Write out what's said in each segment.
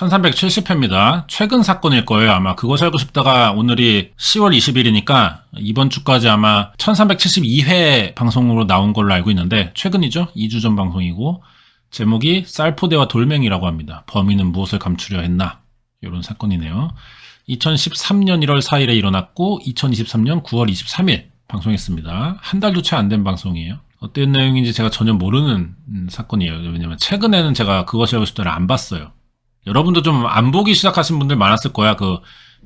1370회입니다. 최근 사건일 거예요. 아마 그것이 알고 싶다가 오늘이 10월 20일이니까 이번 주까지 아마 1372회 방송으로 나온 걸로 알고 있는데 최근이죠. 2주 전 방송이고 제목이 쌀포대와 돌멩이라고 합니다. 범인은 무엇을 감추려 했나? 이런 사건이네요. 2013년 1월 4일에 일어났고 2023년 9월 23일 방송했습니다. 한 달도 채 안 된 방송이에요. 어떤 내용인지 제가 전혀 모르는 사건이에요. 왜냐면 최근에는 제가 그것이 알고 싶다를 안 봤어요. 여러분도 좀 안 보기 시작하신 분들 많았을 거야. 그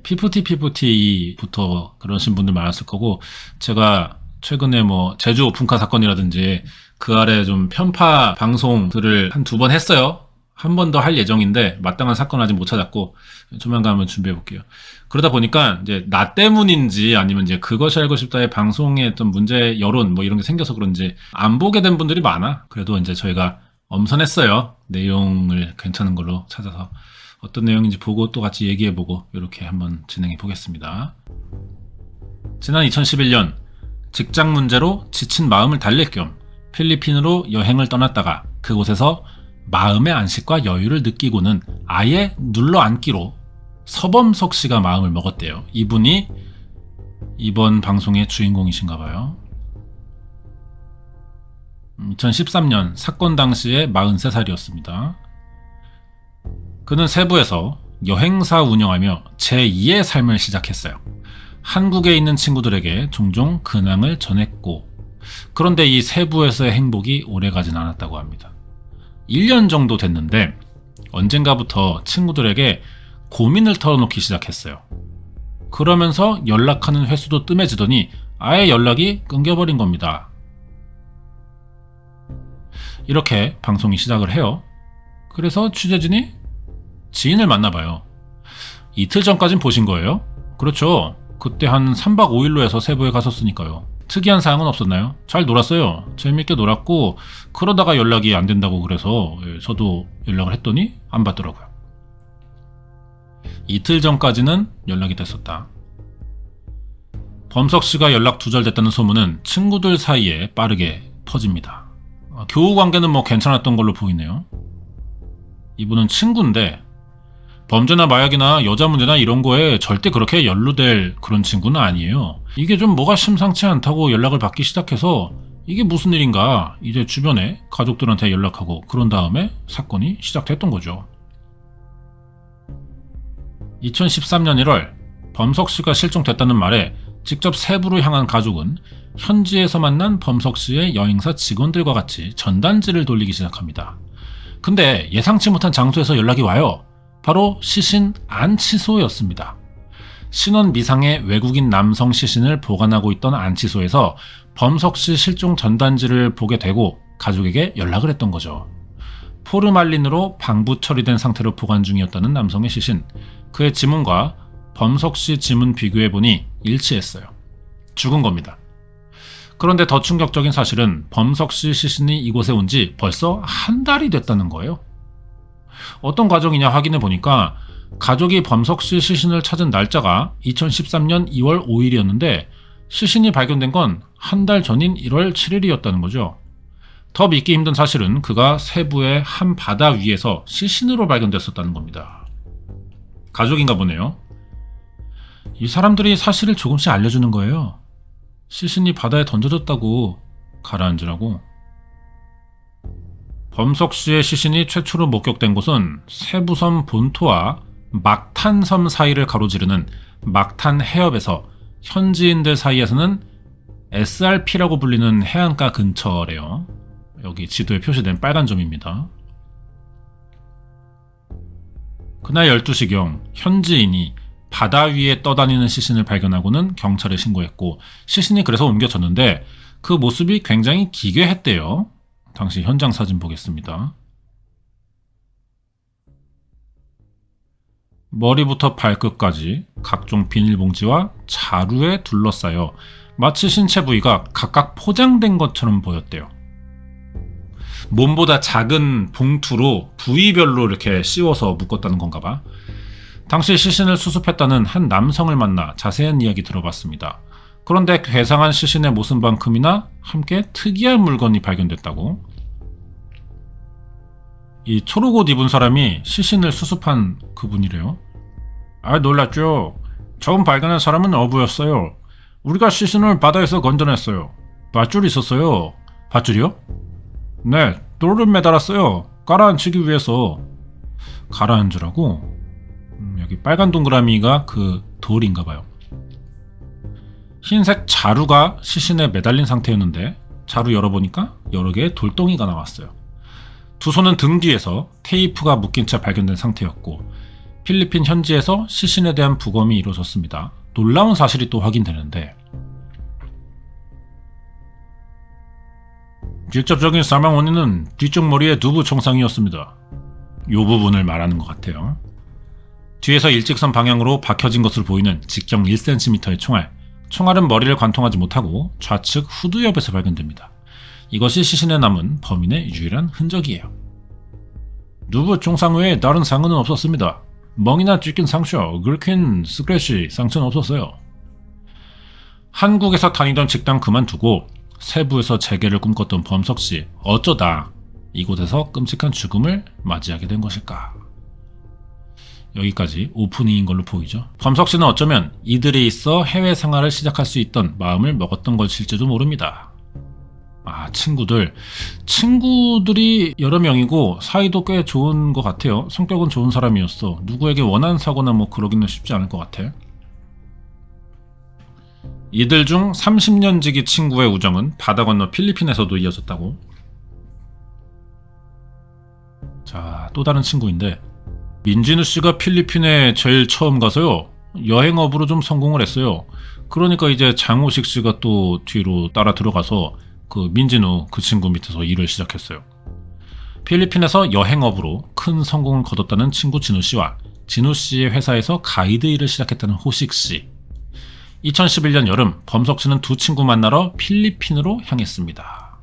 PFT부터 그러신 분들 많았을 거고, 제가 최근에 뭐 제주 오픈카 사건이라든지 그 아래 좀 편파 방송들을 한 두 번 했어요. 한 번 더 할 예정인데 마땅한 사건 아직 못 찾았고 조만간 한번 준비해 볼게요. 그러다 보니까 이제 나 때문인지 아니면 이제 그것이 알고 싶다의 방송에 어떤 문제 여론 뭐 이런 게 생겨서 그런지 안 보게 된 분들이 많아. 그래도 이제 저희가 엄선했어요. 내용을 괜찮은 걸로 찾아서 어떤 내용인지 보고 또 같이 얘기해보고 이렇게 한번 진행해 보겠습니다. 지난 2011년 직장 문제로 지친 마음을 달랠 겸 필리핀으로 여행을 떠났다가 그곳에서 마음의 안식과 여유를 느끼고는 아예 눌러앉기로 서범석 씨가 마음을 먹었대요. 이분이 이번 방송의 주인공이신가 봐요. 2013년 사건 당시에 43살이었습니다. 그는 세부에서 여행사 운영하며 제2의 삶을 시작했어요. 한국에 있는 친구들에게 종종 근황을 전했고, 그런데 이 세부에서의 행복이 오래가진 않았다고 합니다. 1년 정도 됐는데 언젠가부터 친구들에게 고민을 털어놓기 시작했어요. 그러면서 연락하는 횟수도 뜸해지더니 아예 연락이 끊겨버린 겁니다. 이렇게 방송이 시작을 해요. 그래서 취재진이 지인을 만나봐요. 이틀 전까진 보신 거예요? 그렇죠. 그때 한 3박 5일로 해서 세부에 갔었으니까요. 특이한 사항은 없었나요? 잘 놀았어요. 재밌게 놀았고 그러다가 연락이 안 된다고 그래서 저도 연락을 했더니 안 받더라고요. 이틀 전까지는 연락이 됐었다. 범석 씨가 연락 두절됐다는 소문은 친구들 사이에 빠르게 퍼집니다. 교우 관계는 뭐 괜찮았던 걸로 보이네요. 이분은 친구인데 범죄나 마약이나 여자 문제나 이런 거에 절대 그렇게 연루될 그런 친구는 아니에요. 이게 좀 뭐가 심상치 않다고 연락을 받기 시작해서 이게 무슨 일인가 이제 주변에 가족들한테 연락하고 그런 다음에 사건이 시작됐던 거죠. 2013년 1월 범석 씨가 실종됐다는 말에 직접 세부로 향한 가족은 현지에서 만난 범석 씨의 여행사 직원들과 같이 전단지를 돌리기 시작합니다. 근데 예상치 못한 장소에서 연락이 와요. 바로 시신 안치소였습니다. 신원 미상의 외국인 남성 시신을 보관하고 있던 안치소에서 범석 씨 실종 전단지를 보게 되고 가족에게 연락을 했던 거죠. 포르말린으로 방부 처리된 상태로 보관 중이었다는 남성의 시신, 그의 지문과 범석 씨 지문 비교해보니 일치했어요. 죽은 겁니다. 그런데 더 충격적인 사실은 범석 씨 시신이 이곳에 온 지 벌써 한 달이 됐다는 거예요. 어떤 과정이냐 확인해 보니까 가족이 범석 씨 시신을 찾은 날짜가 2013년 2월 5일이었는데 시신이 발견된 건 한 달 전인 1월 7일이었다는 거죠. 더 믿기 힘든 사실은 그가 세부의 한 바다 위에서 시신으로 발견됐었다는 겁니다. 가족인가 보네요. 이 사람들이 사실을 조금씩 알려주는 거예요. 시신이 바다에 던져졌다고 가라앉으라고. 범석 씨의 시신이 최초로 목격된 곳은 세부섬 본토와 막탄섬 사이를 가로지르는 막탄 해협에서 현지인들 사이에서는 SRP라고 불리는 해안가 근처래요. 여기 지도에 표시된 빨간 점입니다. 그날 12시경 현지인이 바다 위에 떠다니는 시신을 발견하고는 경찰에 신고했고 시신이 그래서 옮겨졌는데 그 모습이 굉장히 기괴했대요. 당시 현장 사진 보겠습니다. 머리부터 발끝까지 각종 비닐봉지와 자루에 둘러싸여 마치 신체 부위가 각각 포장된 것처럼 보였대요. 몸보다 작은 봉투로 부위별로 이렇게 씌워서 묶었다는 건가 봐. 당시 시신을 수습했다는 한 남성을 만나 자세한 이야기 들어봤습니다. 그런데 괴상한 시신의 모습만큼이나 함께 특이한 물건이 발견됐다고. 이 초록 옷 입은 사람이 시신을 수습한 그분이래요. 아, 놀랐죠? 처음 발견한 사람은 어부였어요. 우리가 시신을 바다에서 건져냈어요. 밧줄이 있었어요. 밧줄이요? 네, 돌을 매달았어요. 가라앉히기 위해서. 가라앉으라고? 여기 빨간 동그라미가 그 돌인가봐요. 흰색 자루가 시신에 매달린 상태였는데 자루 열어보니까 여러 개의 돌덩이가 나왔어요. 두 손은 등 뒤에서 테이프가 묶인 채 발견된 상태였고 필리핀 현지에서 시신에 대한 부검이 이루어졌습니다. 놀라운 사실이 또 확인되는데 직접적인 사망 원인은 뒤쪽 머리의 두부 총상이었습니다. 이 부분을 말하는 것 같아요. 뒤에서 일직선 방향으로 박혀진 것으로 보이는 직경 1cm의 총알. 총알은 머리를 관통하지 못하고 좌측 후두 옆에서 발견됩니다. 이것이 시신에 남은 범인의 유일한 흔적이에요. 두부 총상 외에 다른 상흔은 없었습니다. 멍이나 찢긴 상처, 긁힌 스크래치, 상처는 없었어요. 한국에서 다니던 직장 그만두고 세부에서 재계를 꿈꿨던 범석씨, 어쩌다 이곳에서 끔찍한 죽음을 맞이하게 된 것일까? 여기까지 오프닝인 걸로 보이죠. 범석씨는 어쩌면 이들에 있어 해외 생활을 시작할 수 있던 마음을 먹었던 것일지도 모릅니다. 친구들이 여러 명이고 사이도 꽤 좋은 것 같아요. 성격은 좋은 사람이었어. 누구에게 원한 사고나 뭐 그러기는 쉽지 않을 것 같아. 이들 중 30년 지기 친구의 우정은 바다 건너 필리핀에서도 이어졌다고. 자, 또 다른 친구인데 민진우 씨가 필리핀에 제일 처음 가서요. 여행업으로 좀 성공을 했어요. 그러니까 이제 장호식 씨가 또 뒤로 따라 들어가서 그 민진우 그 친구 밑에서 일을 시작했어요. 필리핀에서 여행업으로 큰 성공을 거뒀다는 친구 진우 씨와 진우 씨의 회사에서 가이드 일을 시작했다는 호식 씨. 2011년 여름 범석 씨는 두 친구 만나러 필리핀으로 향했습니다.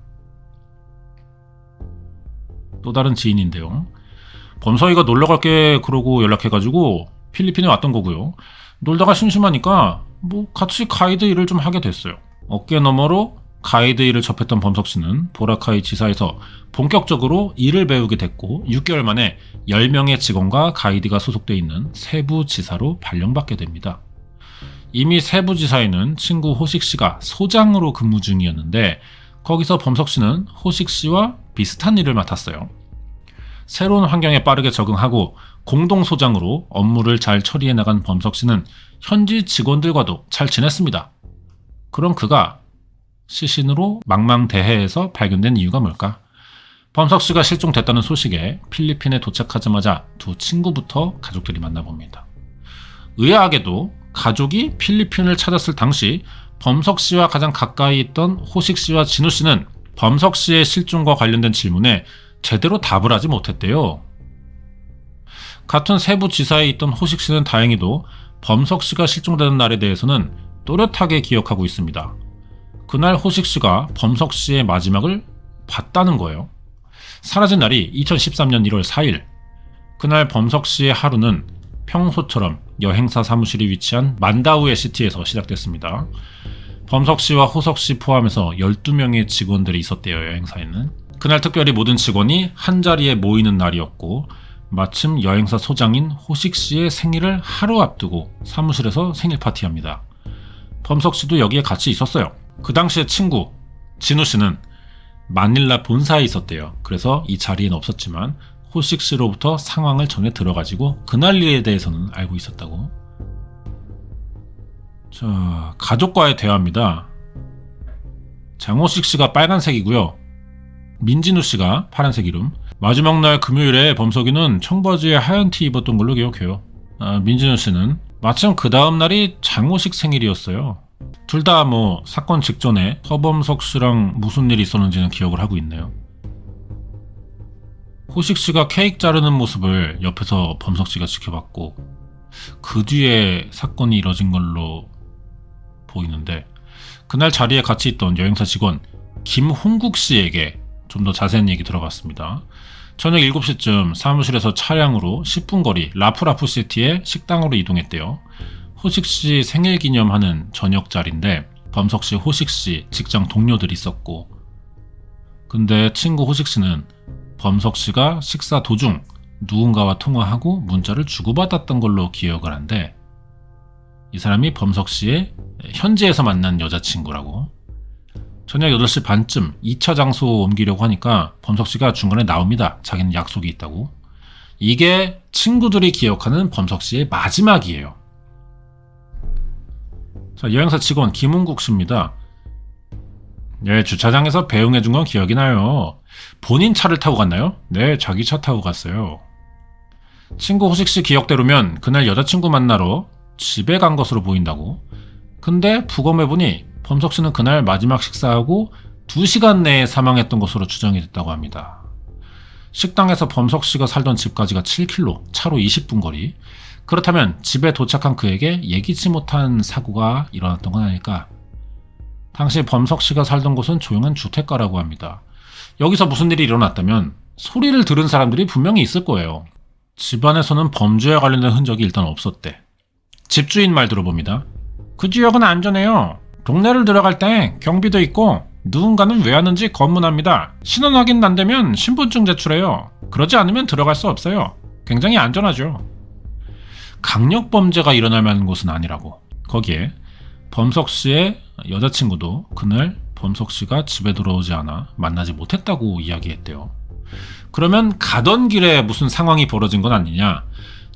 또 다른 지인인데요. 범석이가 놀러갈게 그러고 연락해가지고 필리핀에 왔던 거고요. 놀다가 심심하니까 뭐 같이 가이드 일을 좀 하게 됐어요. 어깨 너머로 가이드 일을 접했던 범석 씨는 보라카이 지사에서 본격적으로 일을 배우게 됐고 6개월 만에 10명의 직원과 가이드가 소속돼 있는 세부지사로 발령받게 됩니다. 이미 세부지사에는 친구 호식 씨가 소장으로 근무 중이었는데 거기서 범석 씨는 호식 씨와 비슷한 일을 맡았어요. 새로운 환경에 빠르게 적응하고 공동소장으로 업무를 잘 처리해 나간 범석 씨는 현지 직원들과도 잘 지냈습니다. 그럼 그가 시신으로 망망대해에서 발견된 이유가 뭘까? 범석 씨가 실종됐다는 소식에 필리핀에 도착하자마자 두 친구부터 가족들이 만나봅니다. 의아하게도 가족이 필리핀을 찾았을 당시 범석 씨와 가장 가까이 있던 호식 씨와 진우 씨는 범석 씨의 실종과 관련된 질문에 제대로 답을 하지 못했대요. 같은 세부지사에 있던 호식 씨는 다행히도 범석 씨가 실종되는 날에 대해서는 또렷하게 기억하고 있습니다. 그날 호식 씨가 범석 씨의 마지막을 봤다는 거예요. 사라진 날이 2013년 1월 4일. 그날 범석 씨의 하루는 평소처럼 여행사 사무실이 위치한 만다우의 시티에서 시작됐습니다. 범석 씨와 호석 씨 포함해서 12명의 직원들이 있었대요, 여행사에는. 그날 특별히 모든 직원이 한자리에 모이는 날이었고 마침 여행사 소장인 호식 씨의 생일을 하루 앞두고 사무실에서 생일 파티합니다. 범석 씨도 여기에 같이 있었어요. 그 당시의 친구 진우 씨는 마닐라 본사에 있었대요. 그래서 이 자리에는 없었지만 호식 씨로부터 상황을 전해 들어가지고 그날 일에 대해서는 알고 있었다고. 자, 가족과의 대화입니다. 장호식 씨가 빨간색이고요. 민진우 씨가 파란색 이름. 마지막 날 금요일에 범석이는 청바지에 하얀 티 입었던 걸로 기억해요. 민진우 씨는 마침 그 다음 날이 장호식 생일이었어요. 둘 다 뭐 사건 직전에 허범석 씨랑 무슨 일이 있었는지는 기억을 하고 있네요. 호식 씨가 케이크 자르는 모습을 옆에서 범석 씨가 지켜봤고 그 뒤에 사건이 이뤄진 걸로 보이는데 그날 자리에 같이 있던 여행사 직원 김홍국 씨에게 좀 더 자세한 얘기 들어봤습니다. 저녁 7시쯤 사무실에서 차량으로 10분 거리 라프라프시티의 식당으로 이동했대요. 호식 씨 생일 기념하는 저녁 자리인데 범석 씨, 호식 씨 직장 동료들이 있었고 근데 친구 호식 씨는 범석 씨가 식사 도중 누군가와 통화하고 문자를 주고받았던 걸로 기억을 한데, 이 사람이 범석 씨의 현지에서 만난 여자친구라고. 저녁 8시 반쯤 2차 장소 옮기려고 하니까 범석 씨가 중간에 나옵니다. 자기는 약속이 있다고. 이게 친구들이 기억하는 범석 씨의 마지막이에요. 자, 여행사 직원 김은국 씨입니다. 네, 주차장에서 배웅해준 건 기억이 나요. 본인 차를 타고 갔나요? 네, 자기 차 타고 갔어요. 친구 호식 씨 기억대로면 그날 여자친구 만나러 집에 간 것으로 보인다고. 근데 부검해보니 범석 씨는 그날 마지막 식사하고 2시간 내에 사망했던 것으로 추정이 됐다고 합니다. 식당에서 범석 씨가 살던 집까지가 7km, 차로 20분 거리. 그렇다면 집에 도착한 그에게 예기치 못한 사고가 일어났던 건 아닐까? 당시 범석 씨가 살던 곳은 조용한 주택가라고 합니다. 여기서 무슨 일이 일어났다면 소리를 들은 사람들이 분명히 있을 거예요. 집안에서는 범죄와 관련된 흔적이 일단 없었대. 집주인 말 들어봅니다. 그 지역은 안전해요. 동네를 들어갈 때 경비도 있고 누군가는 왜 하는지 검문합니다. 신원 확인 안 되면 신분증 제출해요. 그러지 않으면 들어갈 수 없어요. 굉장히 안전하죠. 강력범죄가 일어날 만한 곳은 아니라고. 거기에 범석 씨의 여자친구도 그날 범석 씨가 집에 들어오지 않아 만나지 못했다고 이야기했대요. 그러면 가던 길에 무슨 상황이 벌어진 건 아니냐?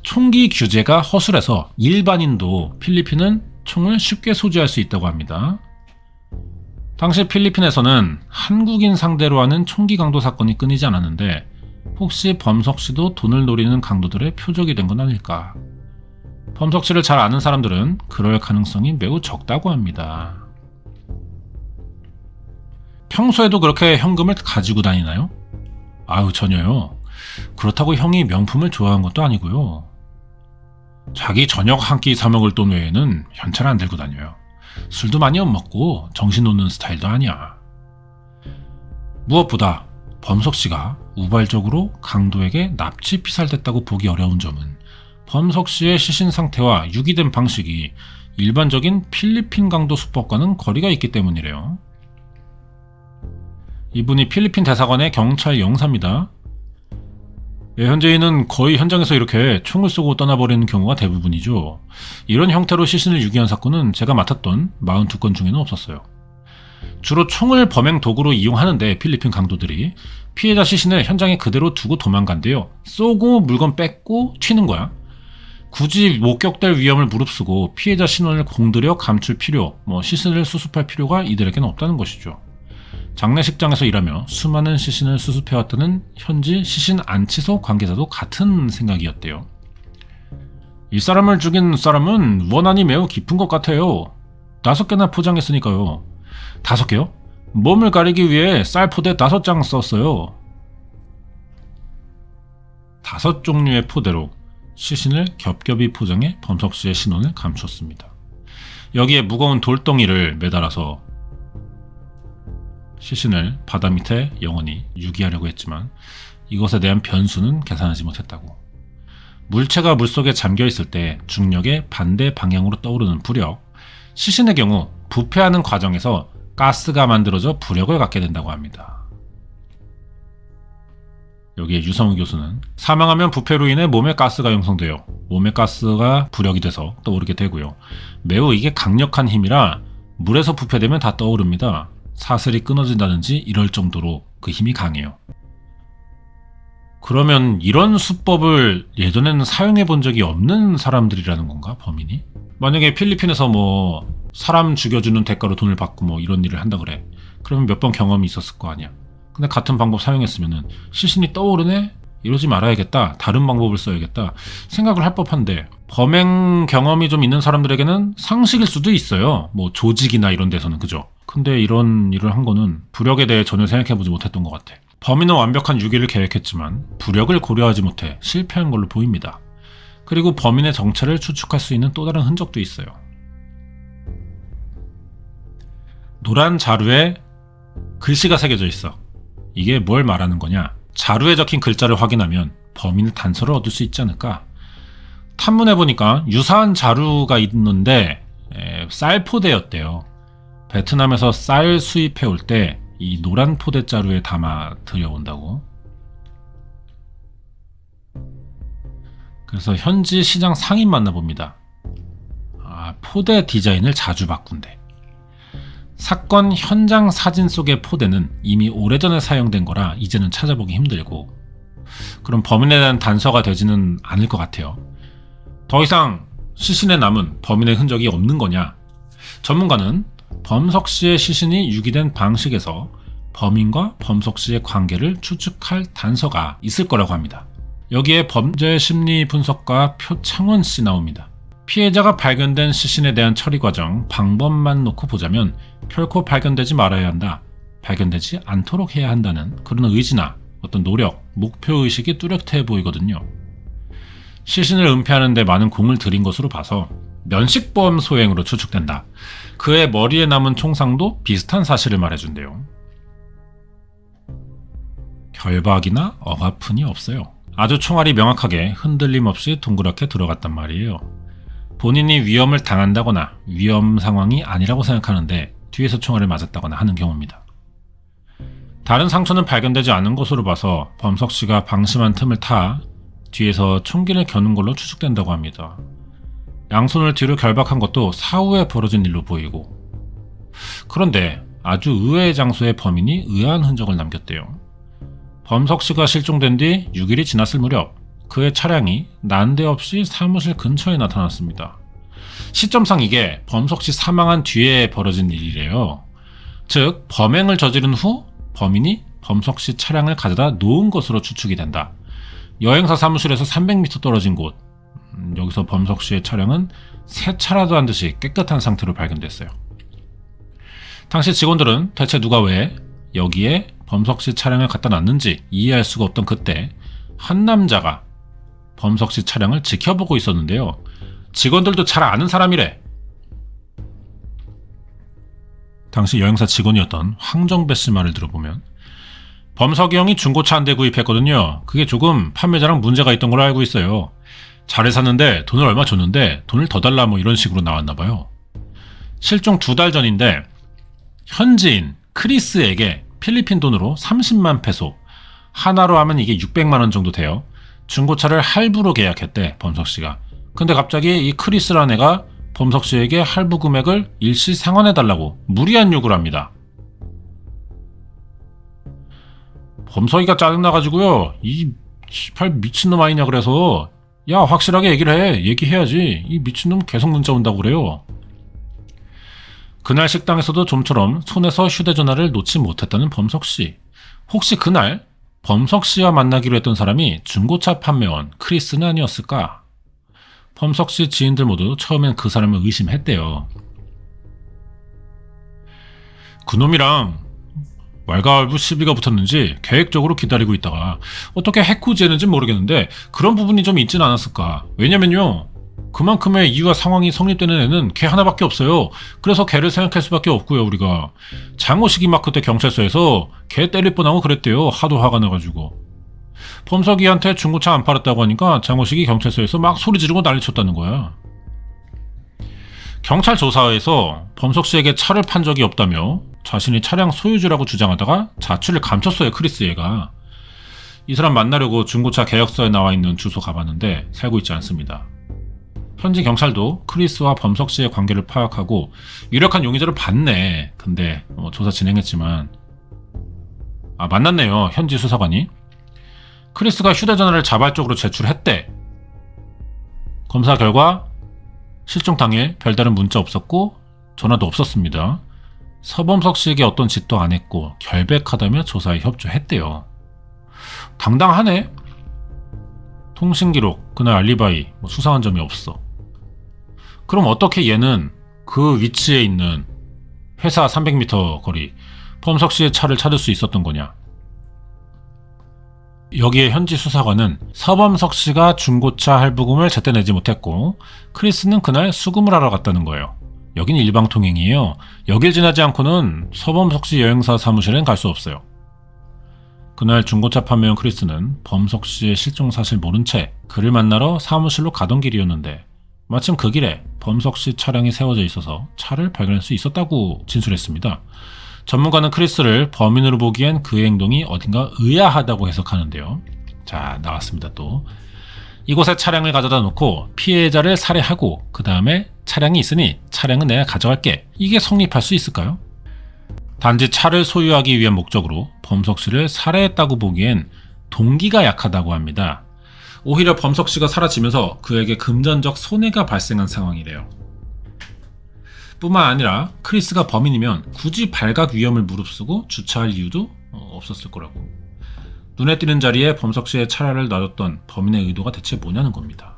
총기 규제가 허술해서 일반인도 필리핀은 총을 쉽게 소지할 수 있다고 합니다. 당시 필리핀에서는 한국인 상대로 하는 총기 강도 사건이 끊이지 않았는데, 혹시 범석 씨도 돈을 노리는 강도들의 표적이 된 건 아닐까? 범석 씨를 잘 아는 사람들은 그럴 가능성이 매우 적다고 합니다. 평소에도 그렇게 현금을 가지고 다니나요? 아유, 전혀요. 그렇다고 형이 명품을 좋아한 것도 아니고요. 자기 저녁 한 끼 사 먹을 돈 외에는 현찰 안 들고 다녀요. 술도 많이 안 먹고 정신 놓는 스타일도 아니야. 무엇보다 범석 씨가 우발적으로 강도에게 납치 피살됐다고 보기 어려운 점은 범석 씨의 시신 상태와 유기된 방식이 일반적인 필리핀 강도 수법과는 거리가 있기 때문이래요. 이분이 필리핀 대사관의 경찰 영사입니다. 예, 현재인은 거의 현장에서 이렇게 총을 쏘고 떠나버리는 경우가 대부분이죠. 이런 형태로 시신을 유기한 사건은 제가 맡았던 42건 중에는 없었어요. 주로 총을 범행 도구로 이용하는데 필리핀 강도들이 피해자 시신을 현장에 그대로 두고 도망간대요. 쏘고 물건 뺏고 튀는 거야. 굳이 목격될 위험을 무릅쓰고 피해자 신원을 공들여 감출 필요, 시신을 수습할 필요가 이들에게는 없다는 것이죠. 장례식장에서 일하며 수많은 시신을 수습해왔다는 현지 시신 안치소 관계자도 같은 생각이었대요. 이 사람을 죽인 사람은 원한이 매우 깊은 것 같아요. 5개나 포장했으니까요. 5개요? 몸을 가리기 위해 쌀포대 5장 썼어요. 5종류의 포대로 시신을 겹겹이 포장해 범석 씨의 신원을 감췄습니다. 여기에 무거운 돌덩이를 매달아서 시신을 바다 밑에 영원히 유기하려고 했지만 이것에 대한 변수는 계산하지 못했다고. 물체가 물속에 잠겨있을 때 중력의 반대 방향으로 떠오르는 부력, 시신의 경우 부패하는 과정에서 가스가 만들어져 부력을 갖게 된다고 합니다. 여기에 유성우 교수는 사망하면 부패로 인해 몸에 가스가 형성되어 몸의 가스가 부력이 돼서 떠오르게 되고요. 매우 이게 강력한 힘이라 물에서 부패되면 다 떠오릅니다. 사슬이 끊어진다든지 이럴 정도로 그 힘이 강해요. 그러면 이런 수법을 예전에는 사용해 본 적이 없는 사람들이라는 건가, 범인이? 만약에 필리핀에서 사람 죽여주는 대가로 돈을 받고 이런 일을 한다 그래. 그러면 몇 번 경험이 있었을 거 아니야. 근데 같은 방법 사용했으면은 시신이 떠오르네? 이러지 말아야겠다. 다른 방법을 써야겠다. 생각을 할 법한데 범행 경험이 좀 있는 사람들에게는 상식일 수도 있어요. 조직이나 이런 데서는, 그죠? 근데 이런 일을 한 거는 부력에 대해 전혀 생각해보지 못했던 것 같아. 범인은 완벽한 유기를 계획했지만 부력을 고려하지 못해 실패한 걸로 보입니다. 그리고 범인의 정체를 추측할 수 있는 또 다른 흔적도 있어요. 노란 자루에 글씨가 새겨져 있어. 이게 뭘 말하는 거냐? 자루에 적힌 글자를 확인하면 범인의 단서를 얻을 수 있지 않을까? 탐문해보니까 유사한 자루가 있는데 쌀포대였대요. 베트남에서 쌀 수입해올 때 이 노란 포대 자루에 담아 들여온다고. 그래서 현지 시장 상인 만나봅니다. 포대 디자인을 자주 바꾼대. 사건 현장 사진 속의 포대는 이미 오래전에 사용된 거라 이제는 찾아보기 힘들고, 그럼 범인에 대한 단서가 되지는 않을 것 같아요. 더 이상 시신에 남은 범인의 흔적이 없는 거냐? 전문가는 범석 씨의 시신이 유기된 방식에서 범인과 범석 씨의 관계를 추측할 단서가 있을 거라고 합니다. 여기에 범죄 심리 분석가 표창원 씨 나옵니다. 피해자가 발견된 시신에 대한 처리 과정, 방법만 놓고 보자면 결코 발견되지 말아야 한다, 발견되지 않도록 해야 한다는 그런 의지나 어떤 노력, 목표의식이 뚜렷해 보이거든요. 시신을 은폐하는 데 많은 공을 들인 것으로 봐서 면식범 소행으로 추측된다. 그의 머리에 남은 총상도 비슷한 사실을 말해준대요. 결박이나 억압흔이 없어요. 아주 총알이 명확하게 흔들림 없이 동그랗게 들어갔단 말이에요. 본인이 위험을 당한다거나 위험 상황이 아니라고 생각하는데 뒤에서 총알을 맞았다거나 하는 경우입니다. 다른 상처는 발견되지 않은 것으로 봐서 범석 씨가 방심한 틈을 타 뒤에서 총기를 겨눈 걸로 추측된다고 합니다. 양손을 뒤로 결박한 것도 사후에 벌어진 일로 보이고, 그런데 아주 의외의 장소에 범인이 의아한 흔적을 남겼대요. 범석 씨가 실종된 뒤 6일이 지났을 무렵 그의 차량이 난데없이 사무실 근처에 나타났습니다. 시점상 이게 범석 씨 사망한 뒤에 벌어진 일이래요. 즉 범행을 저지른 후 범인이 범석 씨 차량을 가져다 놓은 것으로 추측이 된다. 여행사 사무실에서 300m 떨어진 곳, 여기서 범석 씨의 차량은 세차라도 한 듯이 깨끗한 상태로 발견됐어요. 당시 직원들은 대체 누가 왜 여기에 범석 씨 차량을 갖다 놨는지 이해할 수가 없던 그때 한 남자가 범석 씨 차량을 지켜보고 있었는데요. 직원들도 잘 아는 사람이래. 당시 여행사 직원이었던 황정배 씨 말을 들어보면 범석이 형이 중고차 한 대 구입했거든요. 그게 조금 판매자랑 문제가 있던 걸로 알고 있어요. 잘해 샀는데 돈을 얼마 줬는데 돈을 더 달라 뭐 이런 식으로 나왔나 봐요. 실종 2달 전인데 현지인 크리스에게 필리핀 돈으로 30만 페소, 하나로 하면 이게 600만 원 정도 돼요. 중고차를 할부로 계약했대, 범석 씨가. 근데 갑자기 이 크리스라는 애가 범석 씨에게 할부 금액을 일시 상환해달라고 무리한 요구를 합니다. 범석이가 짜증나가지고요, 이 씨발 미친놈 아니냐 그래서 야 확실하게 얘기를 해, 얘기해야지, 이 미친놈 계속 문자 온다고 그래요. 그날 식당에서도 좀처럼 손에서 휴대전화를 놓지 못했다는 범석 씨. 혹시 그날 범석 씨와 만나기로 했던 사람이 중고차 판매원 크리스는 아니었을까? 범석 씨 지인들 모두 처음엔 그 사람을 의심했대요. 그놈이랑 왈가왈부 시비가 붙었는지 계획적으로 기다리고 있다가 어떻게 해코지했는지 모르겠는데 그런 부분이 좀 있진 않았을까? 왜냐면요, 그만큼의 이유와 상황이 성립되는 애는 걔 하나밖에 없어요. 그래서 걔를 생각할 수밖에 없고요. 우리가 장호식이 막 그때 경찰서에서 걔 때릴 뻔하고 그랬대요. 하도 화가 나가지고. 범석이한테 중고차 안 팔았다고 하니까 장호식이 경찰서에서 막 소리 지르고 난리쳤다는 거야. 경찰 조사에서 범석 씨에게 차를 판 적이 없다며 자신이 차량 소유주라고 주장하다가 자취를 감췄어요. 크리스 얘가. 이 사람 만나려고 중고차 계약서에 나와 있는 주소 가봤는데 살고 있지 않습니다. 현지 경찰도 크리스와 범석 씨의 관계를 파악하고 유력한 용의자를 봤네. 근데 조사 진행했지만 만났네요. 현지 수사관이. 크리스가 휴대전화를 자발적으로 제출했대. 검사 결과 실종 당일 별다른 문자 없었고 전화도 없었습니다. 서범석 씨에게 어떤 짓도 안 했고 결백하다며 조사에 협조했대요. 당당하네. 통신기록, 그날 알리바이, 수상한 점이 없어. 그럼 어떻게 얘는 그 위치에 있는 회사 300m 거리 범석 씨의 차를 찾을 수 있었던 거냐? 여기에 현지 수사관은 서범석 씨가 중고차 할부금을 제때 내지 못했고 크리스는 그날 수금을 하러 갔다는 거예요. 여긴 일방통행이에요. 여길 지나지 않고는 서범석 씨 여행사 사무실엔 갈 수 없어요. 그날 중고차 판매원 크리스는 범석 씨의 실종 사실 모른 채 그를 만나러 사무실로 가던 길이었는데 마침 그 길에 범석 씨 차량이 세워져 있어서 차를 발견할 수 있었다고 진술했습니다. 전문가는 크리스를 범인으로 보기엔 그의 행동이 어딘가 의아하다고 해석하는데요. 자, 나왔습니다 또. 이곳에 차량을 가져다 놓고 피해자를 살해하고 그 다음에 차량이 있으니 차량은 내가 가져갈게. 이게 성립할 수 있을까요? 단지 차를 소유하기 위한 목적으로 범석 씨를 살해했다고 보기엔 동기가 약하다고 합니다. 오히려 범석 씨가 사라지면서 그에게 금전적 손해가 발생한 상황이래요. 뿐만 아니라 크리스가 범인이면 굳이 발각 위험을 무릅쓰고 주차할 이유도 없었을 거라고. 눈에 띄는 자리에 범석 씨의 차를 놔뒀던 범인의 의도가 대체 뭐냐는 겁니다.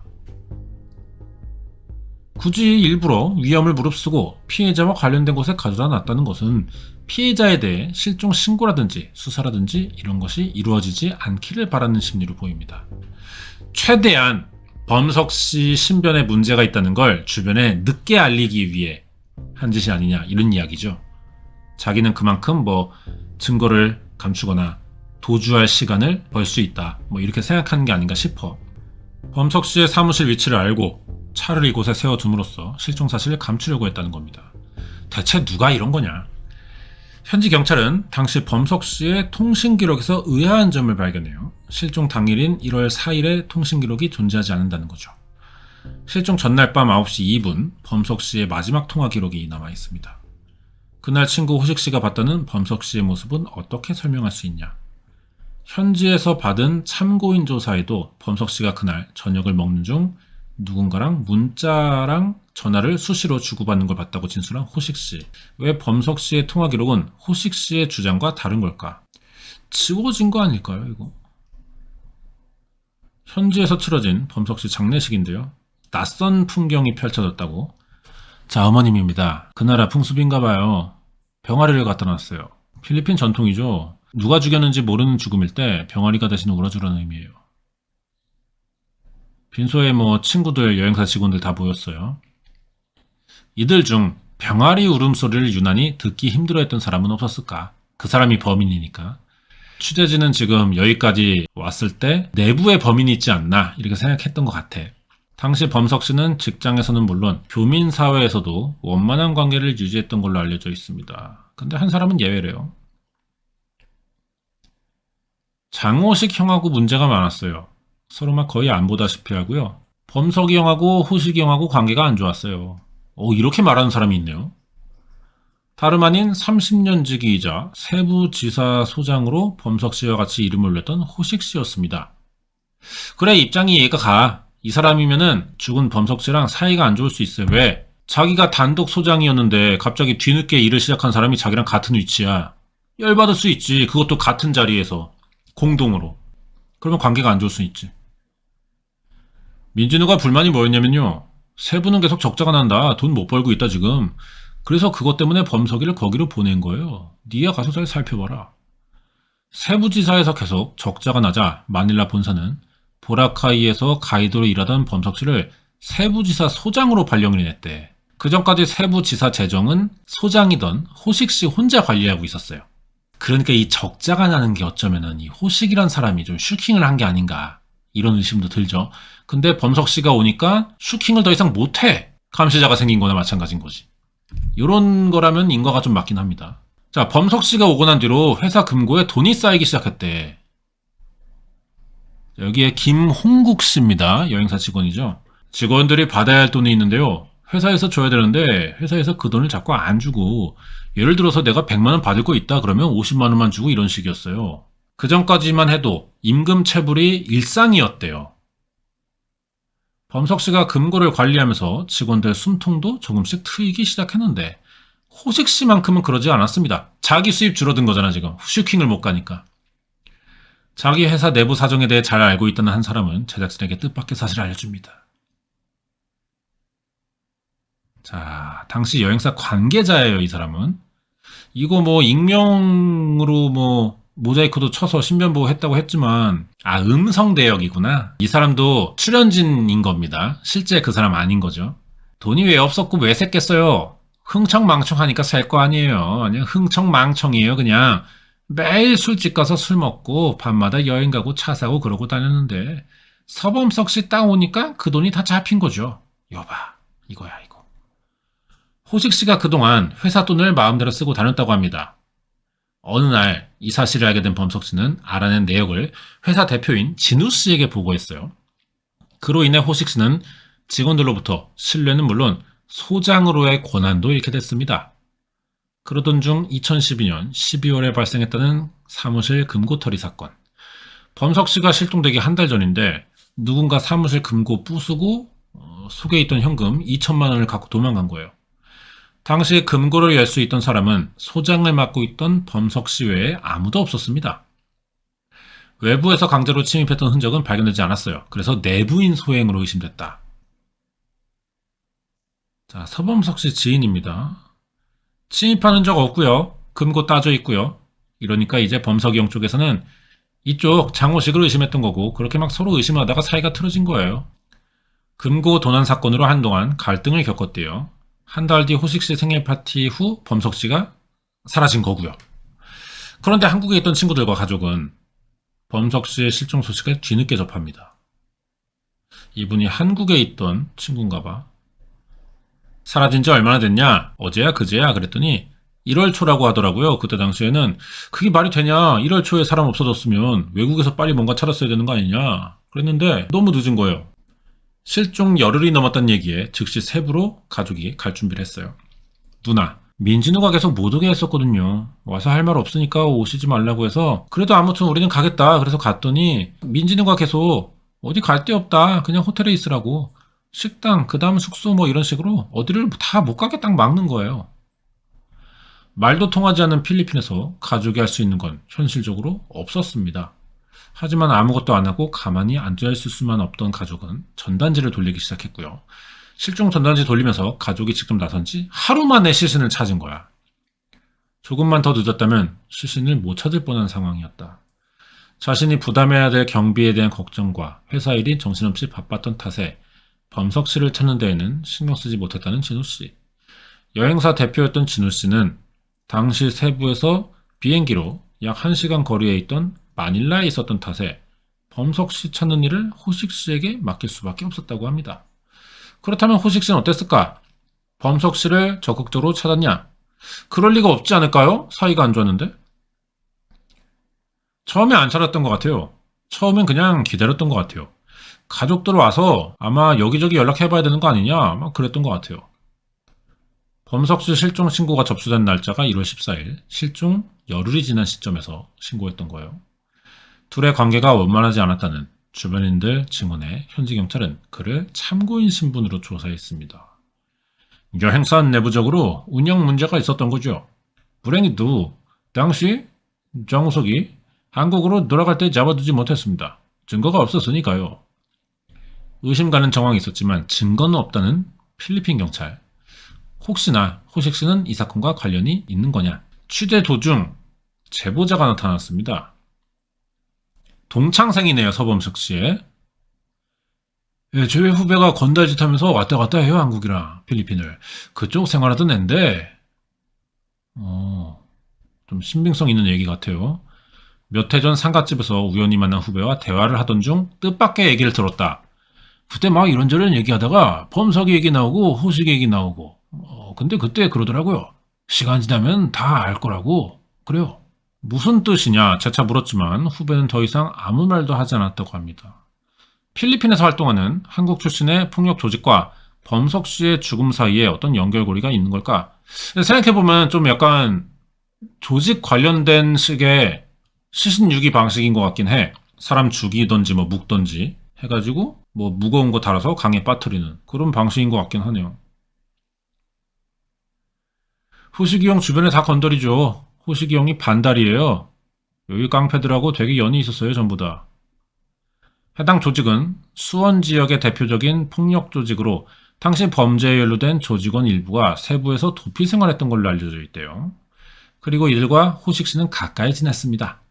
굳이 일부러 위험을 무릅쓰고 피해자와 관련된 곳에 가져다 놨다는 것은 피해자에 대해 실종 신고라든지 수사라든지 이런 것이 이루어지지 않기를 바라는 심리로 보입니다. 최대한 범석 씨 신변에 문제가 있다는 걸 주변에 늦게 알리기 위해 한 짓이 아니냐 이런 이야기죠. 자기는 그만큼 증거를 감추거나 도주할 시간을 벌 수 있다 이렇게 생각하는 게 아닌가 싶어. 범석 씨의 사무실 위치를 알고 차를 이곳에 세워둠으로써 실종 사실을 감추려고 했다는 겁니다. 대체 누가 이런 거냐? 현지 경찰은 당시 범석 씨의 통신 기록에서 의아한 점을 발견해요. 실종 당일인 1월 4일의 통신 기록이 존재하지 않는다는 거죠. 실종 전날 밤 9시 2분 범석 씨의 마지막 통화 기록이 남아 있습니다. 그날 친구 호식 씨가 봤다는 범석 씨의 모습은 어떻게 설명할 수 있냐? 현지에서 받은 참고인 조사에도 범석 씨가 그날 저녁을 먹는 중 누군가랑 문자랑 전화를 수시로 주고받는 걸 봤다고 진술한 호식 씨. 왜 범석 씨의 통화 기록은 호식 씨의 주장과 다른 걸까? 지워진 거 아닐까요, 이거? 현지에서 치러진 범석 씨 장례식인데요. 낯선 풍경이 펼쳐졌다고. 자, 어머님입니다. 그 나라 풍습인가 봐요. 병아리를 갖다 놨어요. 필리핀 전통이죠. 누가 죽였는지 모르는 죽음일 때 병아리가 대신 울어주라는 의미예요. 빈소에 친구들, 여행사 직원들 다 모였어요. 이들 중 병아리 울음소리를 유난히 듣기 힘들어했던 사람은 없었을까? 그 사람이 범인이니까. 취재진은 지금 여기까지 왔을 때 내부에 범인이 있지 않나 이렇게 생각했던 것 같아. 당시 범석 씨는 직장에서는 물론 교민사회에서도 원만한 관계를 유지했던 걸로 알려져 있습니다. 근데 한 사람은 예외래요. 장호식 형하고 문제가 많았어요. 서로 거의 안 보다시피 하고요. 범석이 형하고 호식이 형하고 관계가 안 좋았어요. 이렇게 말하는 사람이 있네요. 다름 아닌 30년 지기이자 세부지사 소장으로 범석 씨와 같이 이름을 올렸던 호식 씨였습니다. 그래, 입장이 이해가 가. 이 사람이면은 죽은 범석 씨랑 사이가 안 좋을 수 있어요. 왜? 자기가 단독 소장이었는데 갑자기 뒤늦게 일을 시작한 사람이 자기랑 같은 위치야. 열받을 수 있지. 그것도 같은 자리에서. 공동으로. 그러면 관계가 안 좋을 수 있지. 민진우가 불만이 뭐였냐면요. 세부는 계속 적자가 난다. 돈 못 벌고 있다 지금. 그래서 그것 때문에 범석이를 거기로 보낸 거예요. 니가 가서 잘 살펴봐라. 세부지사에서 계속 적자가 나자 마닐라 본사는 보라카이에서 가이드로 일하던 범석 씨를 세부지사 소장으로 발령을 냈대. 그 전까지 세부지사 재정은 소장이던 호식 씨 혼자 관리하고 있었어요. 그러니까 이 적자가 나는 게 어쩌면은 이 호식이란 사람이 좀 슈킹을 한 게 아닌가 이런 의심도 들죠. 근데 범석 씨가 오니까 슈킹을 더 이상 못해. 감시자가 생긴 거나 마찬가지인 거지. 이런 거라면 인과가 좀 맞긴 합니다. 자, 범석 씨가 오고 난 뒤로 회사 금고에 돈이 쌓이기 시작했대. 여기에 김홍국 씨입니다. 여행사 직원이죠. 직원들이 받아야 할 돈이 있는데요. 회사에서 줘야 되는데 회사에서 그 돈을 자꾸 안 주고, 예를 들어서 내가 100만 원 받을 거 있다 그러면 50만 원만 주고 이런 식이었어요. 그 전까지만 해도 임금 체불이 일상이었대요. 범석 씨가 금고를 관리하면서 직원들 숨통도 조금씩 트이기 시작했는데 호식 씨만큼은 그러지 않았습니다. 자기 수입 줄어든 거잖아 지금. 슈킹을 못 가니까. 자기 회사 내부 사정에 대해 잘 알고 있다는 한 사람은 제작진에게 뜻밖의 사실을 알려줍니다. 자, 당시 여행사 관계자예요, 이 사람은. 이거 익명으로 모자이크도 쳐서 신변보호 했다고 했지만, 음성 대역이구나. 이 사람도 출연진인 겁니다. 실제 그 사람 아닌 거죠. 돈이 왜 없었고 왜 샜겠어요? 흥청망청하니까 살 거 아니에요. 그냥 흥청망청이에요, 그냥. 매일 술집 가서 술 먹고 밤마다 여행 가고 차 사고 그러고 다녔는데 서범석 씨 딱 오니까 그 돈이 다 잡힌 거죠. 여봐, 이거야 이거. 호식 씨가 그동안 회사 돈을 마음대로 쓰고 다녔다고 합니다. 어느 날 이 사실을 알게 된 범석 씨는 알아낸 내역을 회사 대표인 진우 씨에게 보고했어요. 그로 인해 호식 씨는 직원들로부터 신뢰는 물론 소장으로의 권한도 잃게 됐습니다. 그러던 중 2012년 12월에 발생했다는 사무실 금고털이 사건. 범석 씨가 실종되기 한 달 전인데 누군가 사무실 금고 부수고 속에 있던 현금 2천만 원을 갖고 도망간 거예요. 당시 금고를 열 수 있던 사람은 소장을 맡고 있던 범석 씨 외에 아무도 없었습니다. 외부에서 강제로 침입했던 흔적은 발견되지 않았어요. 그래서 내부인 소행으로 의심됐다. 자, 서범석 씨 지인입니다. 침입한 흔적 없고요. 금고 따져 있고요. 이러니까 이제 범석이 형 쪽에서는 이쪽 장호식을 의심했던 거고 그렇게 막 서로 의심을 하다가 사이가 틀어진 거예요. 금고 도난 사건으로 한동안 갈등을 겪었대요. 한 달 뒤 호식 씨 생일 파티 후 범석 씨가 사라진 거고요. 그런데 한국에 있던 친구들과 가족은 범석 씨의 실종 소식을 뒤늦게 접합니다. 이분이 한국에 있던 친구인가 봐. 사라진 지 얼마나 됐냐? 어제야 그제야? 그랬더니 1월 초라고 하더라고요. 그때 당시에는 그게 말이 되냐? 1월 초에 사람 없어졌으면 외국에서 빨리 뭔가 찾았어야 되는 거 아니냐? 그랬는데 너무 늦은 거예요. 실종 열흘이 넘었다는 얘기에 즉시 세부로 가족이 갈 준비를 했어요. 누나, 민진우가 계속 못 오게 했었거든요. 와서 할 말 없으니까 오시지 말라고 해서 그래도 아무튼 우리는 가겠다. 그래서 갔더니 민진우가 계속 어디 갈 데 없다. 그냥 호텔에 있으라고. 식당, 그 다음 숙소 뭐 이런 식으로 어디를 다 못 가게 딱 막는 거예요. 말도 통하지 않는 필리핀에서 가족이 할 수 있는 건 현실적으로 없었습니다. 하지만 아무것도 안 하고 가만히 앉아있을 수만 없던 가족은 전단지를 돌리기 시작했고요. 실종 전단지 돌리면서 가족이 직접 나선 지 하루 만에 시신을 찾은 거야. 조금만 더 늦었다면 시신을 못 찾을 뻔한 상황이었다. 자신이 부담해야 될 경비에 대한 걱정과 회사 일이 정신없이 바빴던 탓에 범석 씨를 찾는 데에는 신경 쓰지 못했다는 진우 씨. 여행사 대표였던 진우 씨는 당시 세부에서 비행기로 약 1시간 거리에 있던 마닐라에 있었던 탓에 범석 씨 찾는 일을 호식 씨에게 맡길 수밖에 없었다고 합니다. 그렇다면 호식 씨는 어땠을까? 범석 씨를 적극적으로 찾았냐? 그럴 리가 없지 않을까요? 사이가 안 좋았는데? 처음에 안 찾았던 것 같아요. 처음엔 그냥 기다렸던 것 같아요. 가족들 와서 아마 여기저기 연락해봐야 되는 거 아니냐? 막 그랬던 것 같아요. 범석 씨 실종 신고가 접수된 날짜가 1월 14일, 실종 열흘이 지난 시점에서 신고했던 거예요. 둘의 관계가 원만하지 않았다는 주변인들 증언에 현지 경찰은 그를 참고인 신분으로 조사했습니다. 여행사 내부적으로 운영 문제가 있었던 거죠. 불행히도 당시 장우석이 한국으로 돌아갈 때 잡아두지 못했습니다. 증거가 없었으니까요. 의심 가는 정황이 있었지만 증거는 없다는 필리핀 경찰. 혹시나 호식 씨는 이 사건과 관련이 있는 거냐? 취재 도중 제보자가 나타났습니다. 동창생이네요, 서범석 씨의. 예, 저희 후배가 건달짓 하면서 왔다 갔다 해요, 한국이랑 필리핀을. 그쪽 생활하던 앤데, 좀 신빙성 있는 얘기 같아요. 몇 해 전 상갓집에서 우연히 만난 후배와 대화를 하던 중 뜻밖의 얘기를 들었다. 그때 막 이런저런 얘기하다가 범석이 얘기 나오고 호식 얘기 나오고, 근데 그때 그러더라고요. 시간 지나면 다 알 거라고. 그래요. 무슨 뜻이냐 재차 물었지만 후배는 더 이상 아무 말도 하지 않았다고 합니다. 필리핀에서 활동하는 한국 출신의 폭력 조직과 범석 씨의 죽음 사이에 어떤 연결고리가 있는 걸까? 생각해보면 좀 약간 조직 관련된 식의 시신 유기 방식인 것 같긴 해. 사람 죽이던지 뭐 묵던지 해가지고 뭐 무거운 거 달아서 강에 빠뜨리는 그런 방식인 것 같긴 하네요. 호식이 형 주변에 다 건드리죠. 호식이 형이 반달이에요. 여기 깡패들하고 되게 연이 있었어요, 전부 다. 해당 조직은 수원 지역의 대표적인 폭력 조직으로 당시 범죄에 연루된 조직원 일부가 세부에서 도피 생활했던 걸로 알려져 있대요. 그리고 이들과 호식 씨는 가까이 지냈습니다.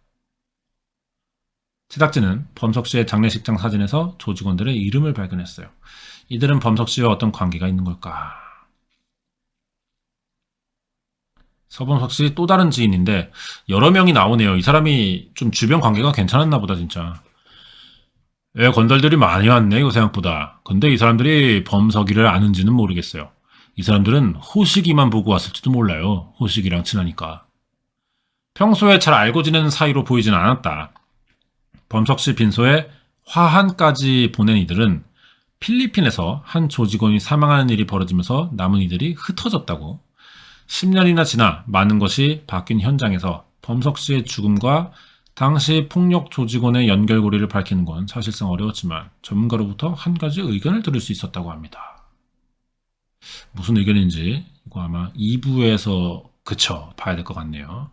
제작진은 범석 씨의 장례식장 사진에서 조직원들의 이름을 발견했어요. 이들은 범석 씨와 어떤 관계가 있는 걸까? 서범석 씨 또 다른 지인인데 여러 명이 나오네요. 이 사람이 좀 주변 관계가 괜찮았나 보다 진짜. 예, 건달들이 많이 왔네 이거 생각보다. 근데 이 사람들이 범석이를 아는지는 모르겠어요. 이 사람들은 호식이만 보고 왔을지도 몰라요. 호식이랑 친하니까. 평소에 잘 알고 지내는 사이로 보이진 않았다. 범석 씨 빈소에 화환까지 보낸 이들은 필리핀에서 한 조직원이 사망하는 일이 벌어지면서 남은 이들이 흩어졌다고. 10년이나 지나 많은 것이 바뀐 현장에서 범석 씨의 죽음과 당시 폭력 조직원의 연결고리를 밝히는 건 사실상 어려웠지만 전문가로부터 한 가지 의견을 들을 수 있었다고 합니다. 무슨 의견인지 이거 아마 2부에서 봐야 될 것 같네요.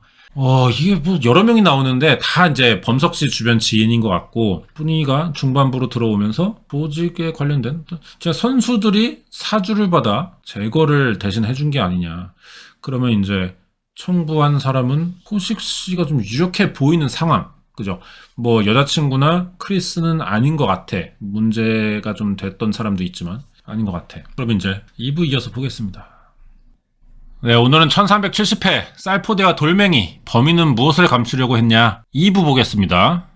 이게 뭐 여러 명이 나오는데 다 이제 범석 씨 주변 지인인 것 같고, 분위기가 중반부로 들어오면서 조직에 관련된 선수들이 사주를 받아 제거를 대신 해준 게 아니냐. 그러면 이제 청부한 사람은 호식 씨가 좀 유력해 보이는 상황. 그죠? 뭐 여자친구나 크리스는 아닌 것 같아. 문제가 좀 됐던 사람도 있지만 아닌 것 같아. 그러면 이제 2부 이어서 보겠습니다. 네, 오늘은 1370회 쌀포대와 돌멩이, 범인은 무엇을 감추려고 했냐 2부 보겠습니다.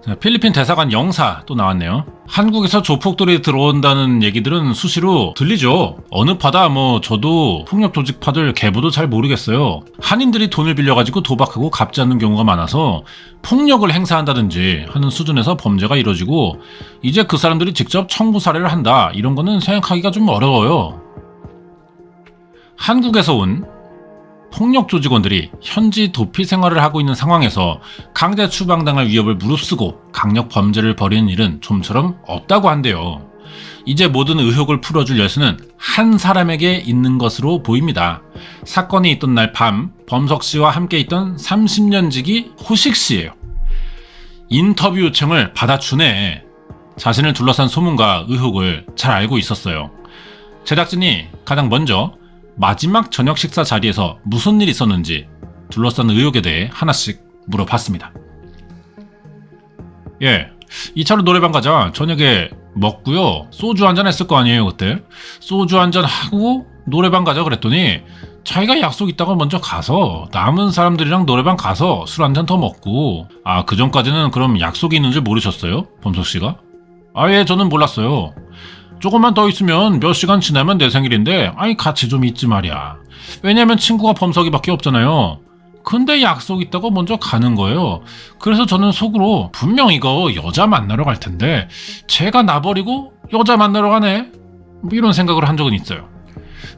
자, 필리핀 대사관 영사 또 나왔네요. 한국에서 조폭들이 들어온다는 얘기들은 수시로 들리죠. 어느 파다 저도 폭력 조직파들 계보도 잘 모르겠어요. 한인들이 돈을 빌려가지고 도박하고 갚지 않는 경우가 많아서 폭력을 행사한다든지 하는 수준에서 범죄가 이뤄지고, 이제 그 사람들이 직접 청부 살해를 한다, 이런 거는 생각하기가 좀 어려워요. 한국에서 온 폭력 조직원들이 현지 도피 생활을 하고 있는 상황에서 강제 추방당할 위협을 무릅쓰고 강력 범죄를 벌이는 일은 좀처럼 없다고 한대요. 이제 모든 의혹을 풀어줄 열쇠는 한 사람에게 있는 것으로 보입니다. 사건이 있던 날 밤 범석 씨와 함께 있던 30년 지기 호식 씨예요. 인터뷰 요청을 받아주네. 자신을 둘러싼 소문과 의혹을 잘 알고 있었어요. 제작진이 가장 먼저 마지막 저녁 식사 자리에서 무슨 일이 있었는지 둘러싼 의혹에 대해 하나씩 물어봤습니다. 2차로 노래방 가자. 저녁에 먹고요, 소주 한잔 했을 거 아니에요. 그때 소주 한잔 하고 노래방 가자 그랬더니 자기가 약속 있다고 먼저 가서 남은 사람들이랑 노래방 가서 술 한잔 더 먹고. 그 전까지는 그럼 약속이 있는 줄 모르셨어요? 범석씨가? 예, 저는 몰랐어요. 조금만 더 있으면 몇 시간 지나면 내 생일인데 같이 좀 있지 말이야. 왜냐면 친구가 범석이밖에 없잖아요. 근데 약속 있다고 먼저 가는 거예요. 그래서 저는 속으로 분명 이거 여자 만나러 갈 텐데 쟤가 나버리고 여자 만나러 가네, 이런 생각을 한 적은 있어요.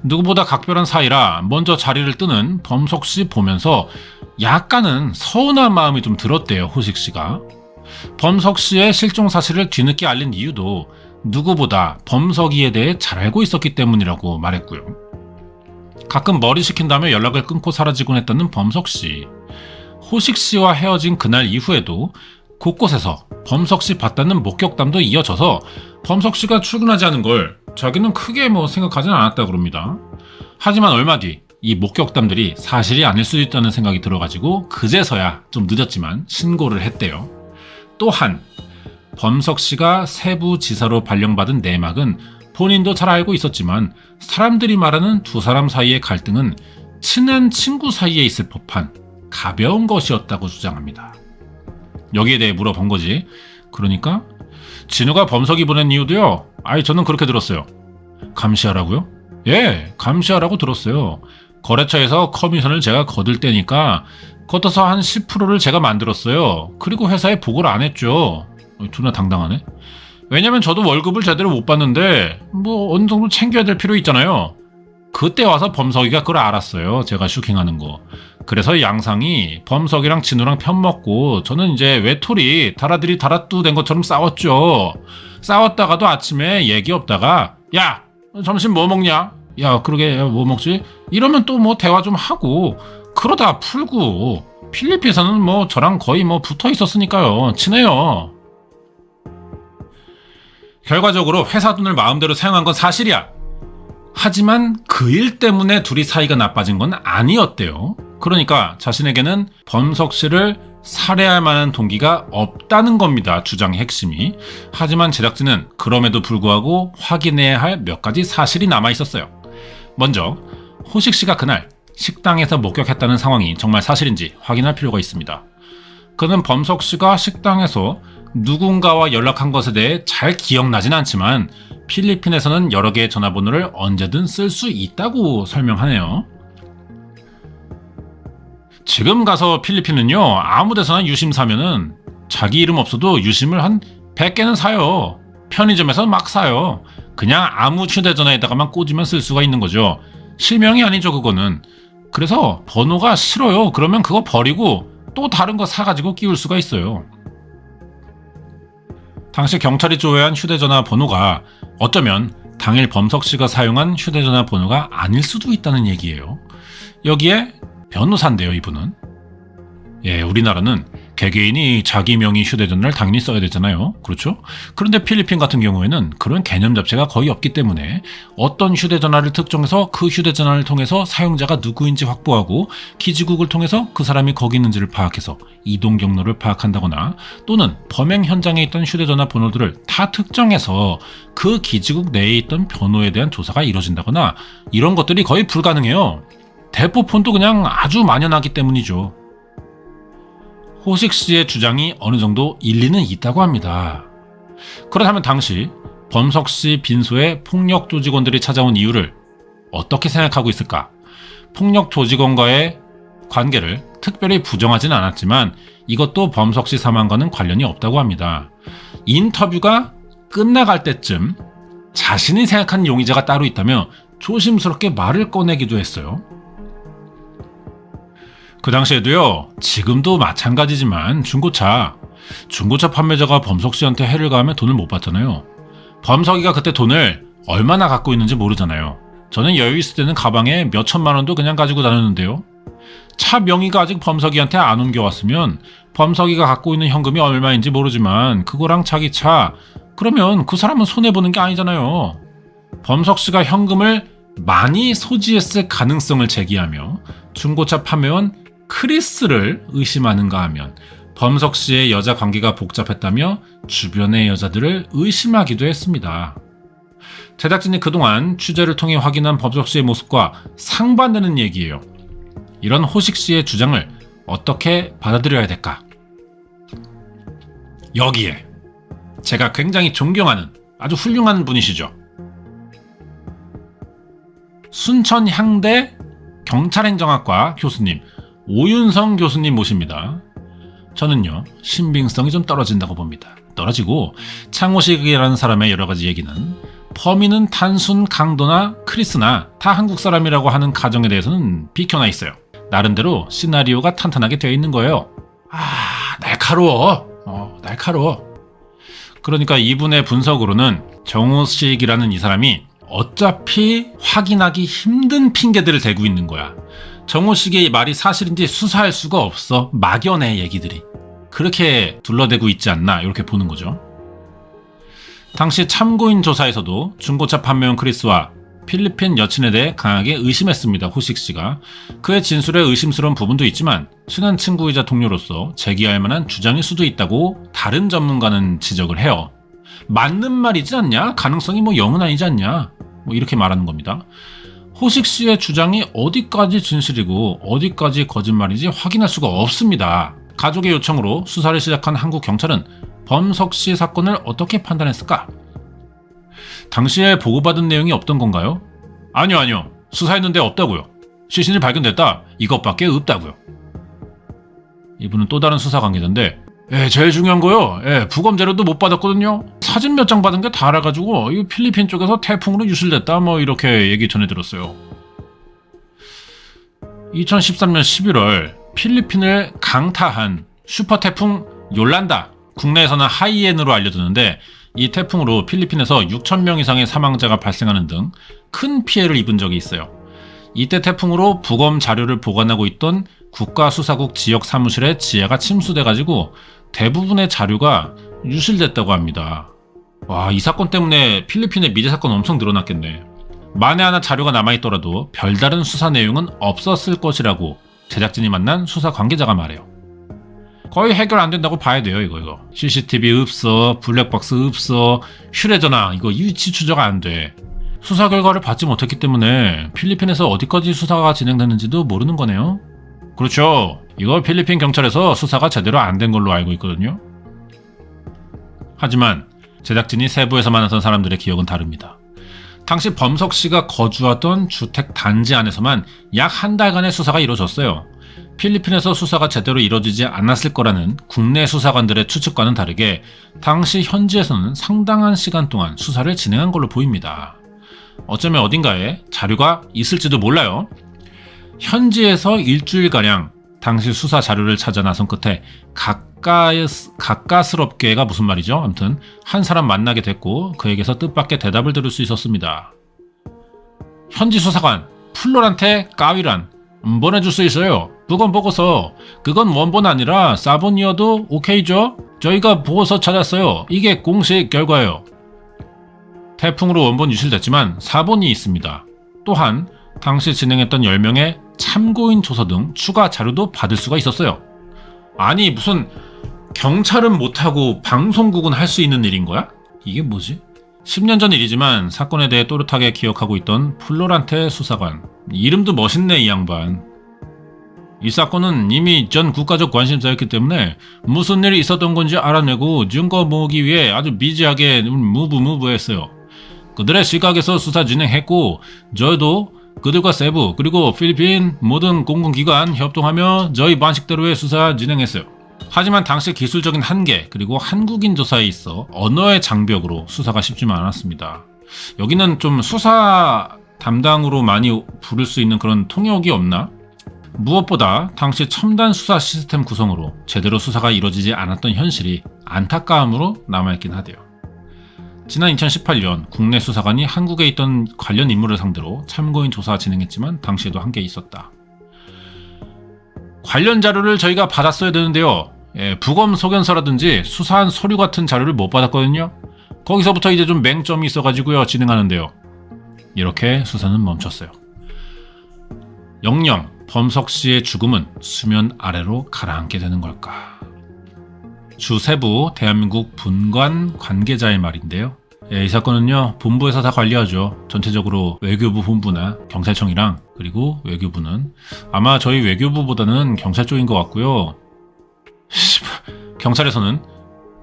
누구보다 각별한 사이라 먼저 자리를 뜨는 범석씨 보면서 약간은 서운한 마음이 좀 들었대요, 호식씨가. 범석씨의 실종 사실을 뒤늦게 알린 이유도 누구보다 범석이에 대해 잘 알고 있었기 때문이라고 말했고요. 가끔 머리 식힌다며 연락을 끊고 사라지곤 했다는 범석씨. 호식씨와 헤어진 그날 이후에도 곳곳에서 범석씨 봤다는 목격담도 이어져서 범석씨가 출근하지 않은 걸 자기는 크게 생각하진 않았다고 그럽니다. 하지만 얼마 뒤 이 목격담들이 사실이 아닐 수도 있다는 생각이 들어가지고 그제서야 좀 늦었지만 신고를 했대요. 또한 범석씨가 세부지사로 발령받은 내막은 본인도 잘 알고 있었지만 사람들이 말하는 두 사람 사이의 갈등은 친한 친구 사이에 있을 법한 가벼운 것이었다고 주장합니다. 여기에 대해 물어본 거지. 그러니까 진우가 범석이 보낸 이유도요, 저는 그렇게 들었어요. 감시하라고요? 예, 감시하라고 들었어요. 거래처에서 커미션을 제가 거둘 때니까 걷어서 한 10%를 제가 만들었어요. 그리고 회사에 보고를 안 했죠. 존나 당당하네. 왜냐면 저도 월급을 제대로 못 받는데 어느 정도 챙겨야 될 필요 있잖아요. 그때 와서 범석이가 그걸 알았어요, 제가 슈킹하는 거. 그래서 양상이 범석이랑 진우랑 편먹고 저는 이제 외톨이 다라들이 다라뚜 된 것처럼 싸웠죠. 싸웠다가도 아침에 얘기 없다가 야, 점심 뭐 먹냐? 야, 그러게 뭐 먹지? 이러면 또 대화 좀 하고 그러다 풀고. 필리핀에서는 저랑 거의 붙어 있었으니까요. 친해요. 결과적으로 회사 돈을 마음대로 사용한 건 사실이야. 하지만 그 일 때문에 둘이 사이가 나빠진 건 아니었대요. 그러니까 자신에게는 범석씨를 살해할 만한 동기가 없다는 겁니다, 주장의 핵심이. 하지만 제작진은 그럼에도 불구하고 확인해야 할 몇 가지 사실이 남아있었어요. 먼저 호식씨가 그날 식당에서 목격했다는 상황이 정말 사실인지 확인할 필요가 있습니다. 그는 범석씨가 식당에서 누군가와 연락한 것에 대해 잘 기억나진 않지만 필리핀에서는 여러 개의 전화번호를 언제든 쓸 수 있다고 설명하네요. 지금 가서 필리핀은요, 아무 데서나 유심 사면은 자기 이름 없어도 유심을 한 100개는 사요. 편의점에서 막 사요. 그냥 아무 휴대전화에다가만 꽂으면 쓸 수가 있는 거죠. 실명이 아니죠, 그거는. 그래서 번호가 싫어요. 그러면 그거 버리고 또 다른 거 사가지고 끼울 수가 있어요. 당시 경찰이 조회한 휴대전화 번호가 어쩌면 당일 범석 씨가 사용한 휴대전화 번호가 아닐 수도 있다는 얘기예요. 여기에 변호사인데요, 이분은. 예, 우리나라는 개개인이 자기 명의 휴대전화를 당연히 써야 되잖아요. 그렇죠? 그런데 필리핀 같은 경우에는 그런 개념 자체가 거의 없기 때문에 어떤 휴대전화를 특정해서 그 휴대전화를 통해서 사용자가 누구인지 확보하고 기지국을 통해서 그 사람이 거기 있는지를 파악해서 이동 경로를 파악한다거나 또는 범행 현장에 있던 휴대전화 번호들을 다 특정해서 그 기지국 내에 있던 번호에 대한 조사가 이루어진다거나 이런 것들이 거의 불가능해요. 대포폰도 그냥 아주 만연하기 때문이죠. 호식 씨의 주장이 어느 정도 일리는 있다고 합니다. 그렇다면 당시 범석 씨 빈소에 폭력 조직원들이 찾아온 이유를 어떻게 생각하고 있을까? 폭력 조직원과의 관계를 특별히 부정하진 않았지만 이것도 범석 씨 사망과는 관련이 없다고 합니다. 인터뷰가 끝나갈 때쯤 자신이 생각한 용의자가 따로 있다며 조심스럽게 말을 꺼내기도 했어요. 그 당시에도요, 지금도 마찬가지지만 중고차 판매자가 범석 씨한테 해를 가하면 돈을 못 받잖아요. 범석이가 그때 돈을 얼마나 갖고 있는지 모르잖아요. 저는 여유 있을 때는 가방에 몇 천만 원도 그냥 가지고 다녔는데요. 차 명의가 아직 범석이한테 안 옮겨왔으면 범석이가 갖고 있는 현금이 얼마인지 모르지만 그거랑 자기 차, 그러면 그 사람은 손해보는 게 아니잖아요. 범석 씨가 현금을 많이 소지했을 가능성을 제기하며 중고차 판매원 크리스를 의심하는가 하면 범석 씨의 여자 관계가 복잡했다며 주변의 여자들을 의심하기도 했습니다. 제작진이 그동안 취재를 통해 확인한 범석 씨의 모습과 상반되는 얘기예요. 이런 호식 씨의 주장을 어떻게 받아들여야 될까? 여기에 제가 굉장히 존경하는 아주 훌륭한 분이시죠. 순천향대 경찰행정학과 교수님 오윤성 교수님 모십니다. 저는요, 신빙성이 좀 떨어진다고 봅니다. 떨어지고 창호식이라는 사람의 여러 가지 얘기는 범인은 단순 강도나 크리스나 다 한국 사람이라고 하는 가정에 대해서는 비켜나 있어요. 나름대로 시나리오가 탄탄하게 되어 있는 거예요. 날카로워. 그러니까 이분의 분석으로는 정호식이라는 이 사람이 어차피 확인하기 힘든 핑계들을 대고 있는 거야. 정호식의 말이 사실인지 수사할 수가 없어. 막연해, 얘기들이. 그렇게 둘러대고 있지 않나, 이렇게 보는 거죠. 당시 참고인 조사에서도 중고차 판매원 크리스와 필리핀 여친에 대해 강하게 의심했습니다. 호식 씨가. 그의 진술에 의심스러운 부분도 있지만 친한 친구이자 동료로서 제기할 만한 주장일 수도 있다고 다른 전문가는 지적을 해요. 맞는 말이지 않냐? 가능성이 뭐 0은 아니지 않냐? 뭐 이렇게 말하는 겁니다. 호식 씨의 주장이 어디까지 진실이고 어디까지 거짓말인지 확인할 수가 없습니다. 가족의 요청으로 수사를 시작한 한국 경찰은 범석 씨 사건을 어떻게 판단했을까? 당시에 보고받은 내용이 없던 건가요? 아니요. 수사했는데 없다고요. 시신이 발견됐다. 이것밖에 없다고요. 이분은 또 다른 수사 관계자인데 제일 중요한 거요. 부검 자료도 못 받았거든요. 사진 몇 장 받은 게 다 알아가지고 이 필리핀 쪽에서 태풍으로 유실됐다 뭐 이렇게 얘기 전해 들었어요. 2013년 11월 필리핀을 강타한 슈퍼 태풍 욜란다, 국내에서는 하이엔으로 알려졌는데 이 태풍으로 필리핀에서 6,000명 이상의 사망자가 발생하는 등 큰 피해를 입은 적이 있어요. 이때 태풍으로 부검 자료를 보관하고 있던 국가수사국 지역 사무실에 지하가 침수돼가지고 대부분의 자료가 유실됐다고 합니다. 와, 이 사건 때문에 필리핀의 미제 사건 엄청 늘어났겠네. 만에 하나 자료가 남아있더라도 별다른 수사 내용은 없었을 것이라고 제작진이 만난 수사 관계자가 말해요. 거의 해결 안 된다고 봐야 돼요, 이거. CCTV 없어, 블랙박스 없어, 휴대전화 이거 위치 추적 안 돼. 수사 결과를 받지 못했기 때문에 필리핀에서 어디까지 수사가 진행되는지도 모르는 거네요. 그렇죠. 이거 필리핀 경찰에서 수사가 제대로 안 된 걸로 알고 있거든요. 하지만 제작진이 세부에서 만났던 사람들의 기억은 다릅니다. 당시 범석 씨가 거주하던 주택 단지 안에서만 약 한 달간의 수사가 이루어졌어요. 필리핀에서 수사가 제대로 이뤄지지 않았을 거라는 국내 수사관들의 추측과는 다르게 당시 현지에서는 상당한 시간 동안 수사를 진행한 걸로 보입니다. 어쩌면 어딘가에 자료가 있을지도 몰라요. 현지에서 일주일가량 당시 수사 자료를 찾아 나선 끝에 가까스럽게가 무슨 말이죠? 아무튼 한 사람 만나게 됐고 그에게서 뜻밖의 대답을 들을 수 있었습니다. 현지 수사관 플로란테 까위란 보내줄 수 있어요. 그건 보고서 그건 원본 아니라 사본이어도 오케이죠? 저희가 보고서 찾았어요. 이게 공식 결과예요. 태풍으로 원본 유실됐지만 사본이 있습니다. 또한 당시 진행했던 10명의 참고인 조서 등 추가 자료도 받을 수가 있었어요. 아니 무슨 경찰은 못하고 방송국은 할 수 있는 일인 거야? 이게 뭐지? 10년 전 일이지만 사건에 대해 또렷하게 기억하고 있던 플로란테 수사관. 이름도 멋있네 이 양반. 이 사건은 이미 전 국가적 관심사였기 때문에 무슨 일이 있었던 건지 알아내고 증거 모으기 위해 아주 미지하게 무브했어요. 그들의 시각에서 수사 진행했고 저희도 그들과 세부 그리고 필리핀 모든 공공기관 협동하며 저희 방식대로의 수사 진행했어요. 하지만 당시 기술적인 한계 그리고 한국인 조사에 있어 언어의 장벽으로 수사가 쉽지만 않았습니다. 여기는 좀 수사 담당으로 많이 부를 수 있는 그런 통역이 없나? 무엇보다 당시 첨단 수사 시스템 구성으로 제대로 수사가 이루어지지 않았던 현실이 안타까움으로 남아있긴 하대요. 지난 2018년 국내 수사관이 한국에 있던 관련 인물을 상대로 참고인 조사 진행했지만 당시에도 한계 있었다. 관련 자료를 저희가 받았어야 되는데요. 부검 소견서라든지 수사한 서류 같은 자료를 못 받았거든요. 거기서부터 이제 좀 맹점이 있어가지고요 진행하는데요. 이렇게 수사는 멈췄어요. 영영 범석 씨의 죽음은 수면 아래로 가라앉게 되는 걸까? 주 세부 대한민국 분관 관계자의 말인데요. 이 사건은요 본부에서 다 관리하죠. 전체적으로 외교부 본부나 경찰청이랑 그리고 외교부는 아마 저희 외교부보다는 경찰 쪽인 것 같고요. 경찰에서는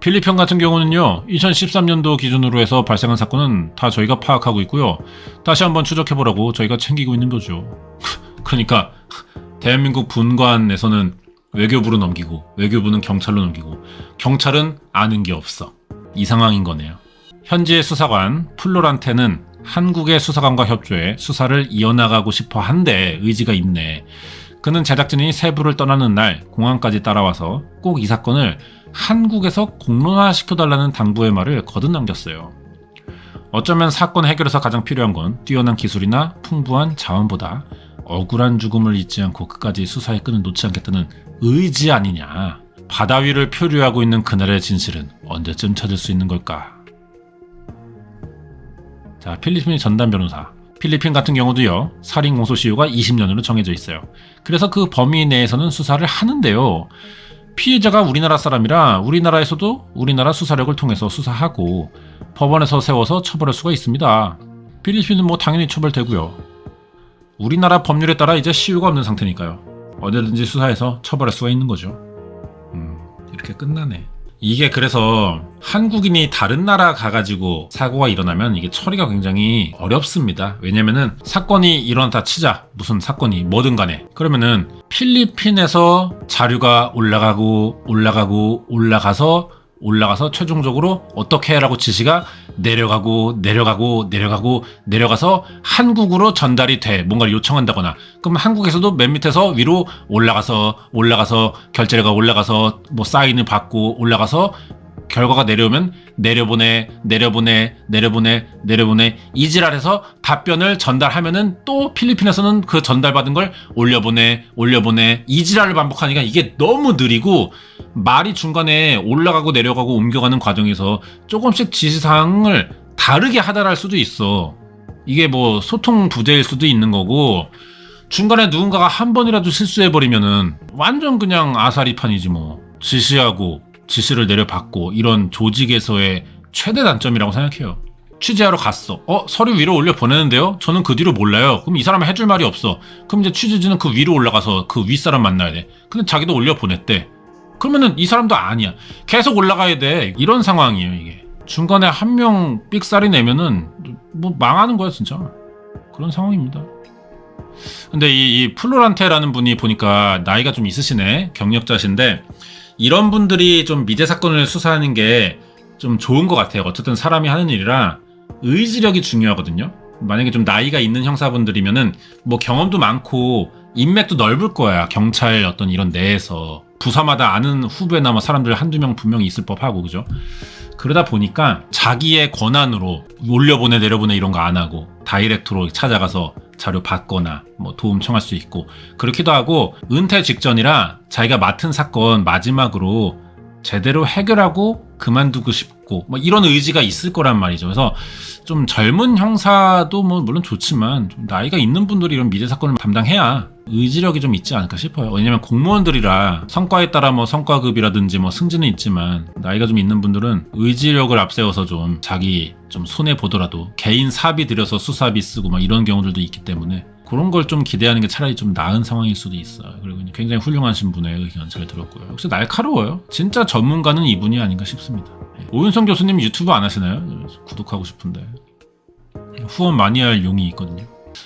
필리핀 같은 경우는요 2013년도 기준으로 해서 발생한 사건은 다 저희가 파악하고 있고요. 다시 한번 추적해보라고 저희가 챙기고 있는 거죠. 그러니까 대한민국 분관에서는 외교부로 넘기고 외교부는 경찰로 넘기고 경찰은 아는 게 없어. 이 상황인 거네요. 현지의 수사관 플로란테는 한국의 수사관과 협조해 수사를 이어나가고 싶어 한데 의지가 있네. 그는 제작진이 세부를 떠나는 날 공항까지 따라와서 꼭 이 사건을 한국에서 공론화시켜달라는 당부의 말을 거듭 남겼어요. 어쩌면 사건 해결에서 가장 필요한 건 뛰어난 기술이나 풍부한 자원보다 억울한 죽음을 잊지 않고 끝까지 수사의 끈을 놓지 않겠다는 의지 아니냐. 바다 위를 표류하고 있는 그날의 진실은 언제쯤 찾을 수 있는 걸까? 자, 필리핀의 전담 변호사. 필리핀 같은 경우도요 살인 공소시효가 20년으로 정해져 있어요. 그래서 그 범위 내에서는 수사를 하는데요. 피해자가 우리나라 사람이라 우리나라에서도 우리나라 수사력을 통해서 수사하고 법원에서 세워서 처벌할 수가 있습니다. 필리핀은 뭐 당연히 처벌되고요. 우리나라 법률에 따라 이제 시효가 없는 상태니까요. 언제든지 수사해서 처벌할 수가 있는 거죠. 이렇게 끝나네. 이게 그래서 한국인이 다른 나라 가가지고 사고가 일어나면 이게 처리가 굉장히 어렵습니다. 왜냐면은 사건이 일어났다 치자. 무슨 사건이 뭐든 간에. 그러면은 필리핀에서 자료가 올라가서 최종적으로 어떻게 해라고 지시가 내려가서 한국으로 전달이 돼. 뭔가를 요청한다거나. 그럼 한국에서도 맨 밑에서 위로 올라가서 결제가 올라가서 뭐 사인을 받고 올라가서 결과가 내려오면 내려보내 이지랄해서 답변을 전달하면은 또 필리핀에서는 그 전달받은 걸 올려보내 이지랄을 반복하니까 이게 너무 느리고 말이 중간에 올라가고 내려가고 옮겨가는 과정에서 조금씩 지시사항을 다르게 하달할 수도 있어. 이게 뭐 소통 부재일 수도 있는 거고 중간에 누군가가 한 번이라도 실수해버리면은 완전 그냥 아사리판이지 뭐. 지시를 내려받고 이런 조직에서의 최대 단점이라고 생각해요. 취재하러 갔어. 서류 위로 올려 보내는데요? 저는 그 뒤로 몰라요. 그럼 이 사람은 해줄 말이 없어. 그럼 이제 취재진은 그 위로 올라가서 그 윗사람 만나야 돼. 근데 자기도 올려 보냈대. 그러면은 이 사람도 아니야. 계속 올라가야 돼. 이런 상황이에요, 이게. 중간에 한 명 삑살이 내면은 뭐 망하는 거야, 진짜. 그런 상황입니다. 근데 이 플로란테라는 분이 보니까 나이가 좀 있으시네. 경력자신데 이런 분들이 좀 미제 사건을 수사하는 게 좀 좋은 것 같아요. 어쨌든 사람이 하는 일이라 의지력이 중요하거든요. 만약에 좀 나이가 있는 형사분들이면은 뭐 경험도 많고 인맥도 넓을 거야. 경찰 어떤 이런 내에서 부서마다 아는 후배나 뭐 사람들 한두 명 분명히 있을 법하고, 그죠? 그러다 보니까 자기의 권한으로 올려보내 내려보내 이런 거 안 하고 다이렉트로 찾아가서 자료 받거나 뭐 도움 청할 수 있고, 그렇기도 하고 은퇴 직전이라 자기가 맡은 사건 마지막으로 제대로 해결하고 그만두고 싶고 뭐 이런 의지가 있을 거란 말이죠. 그래서 좀 젊은 형사도 뭐 물론 좋지만 좀 나이가 있는 분들이 이런 미제 사건을 담당해야 의지력이 좀 있지 않을까 싶어요. 왜냐면 공무원들이라 성과에 따라 뭐 성과급이라든지 뭐 승진은 있지만 나이가 좀 있는 분들은 의지력을 앞세워서 좀 자기 좀 손해 보더라도 개인 사비 들여서 수사비 쓰고 막 이런 경우들도 있기 때문에 그런 걸 좀 기대하는 게 차라리 좀 나은 상황일 수도 있어요. 그리고 굉장히 훌륭하신 분의 의견 잘 들었고요. 역시 날카로워요. 진짜 전문가는 이분이 아닌가 싶습니다. 오윤성 교수님 유튜브 안 하시나요? 구독하고 싶은데. 후원 많이 할 용이 있거든요.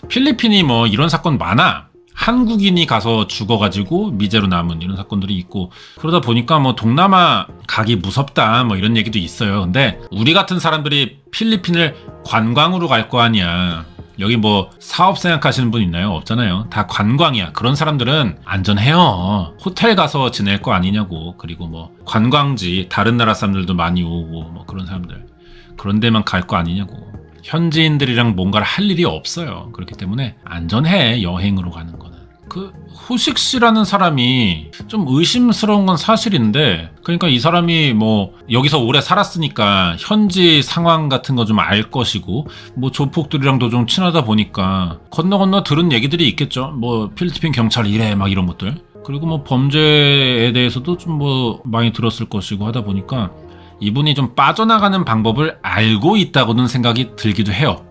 필리핀이 뭐 이런 사건 많아. 한국인이 가서 죽어가지고 미제로 남은 이런 사건들이 있고, 그러다 보니까 뭐 동남아 가기 무섭다 뭐 이런 얘기도 있어요. 근데 우리 같은 사람들이 필리핀을 관광으로 갈 거 아니야. 여기 뭐 사업 생각하시는 분 있나요? 없잖아요. 다 관광이야. 그런 사람들은 안전해요. 호텔 가서 지낼 거 아니냐고. 그리고 뭐 관광지 다른 나라 사람들도 많이 오고 뭐 그런 사람들 그런 데만 갈 거 아니냐고. 현지인들이랑 뭔가를 할 일이 없어요. 그렇기 때문에 안전해, 여행으로 가는 거는. 그 호식 씨라는 사람이 좀 의심스러운 건 사실인데, 그러니까 이 사람이 뭐 여기서 오래 살았으니까 현지 상황 같은 거 좀 알 것이고, 뭐 조폭들이랑도 좀 친하다 보니까 건너 들은 얘기들이 있겠죠. 뭐 필리핀 경찰이 이래 막 이런 것들. 그리고 뭐 범죄에 대해서도 좀 뭐 많이 들었을 것이고 하다 보니까 이분이 좀 빠져나가는 방법을 알고 있다고는 생각이 들기도 해요.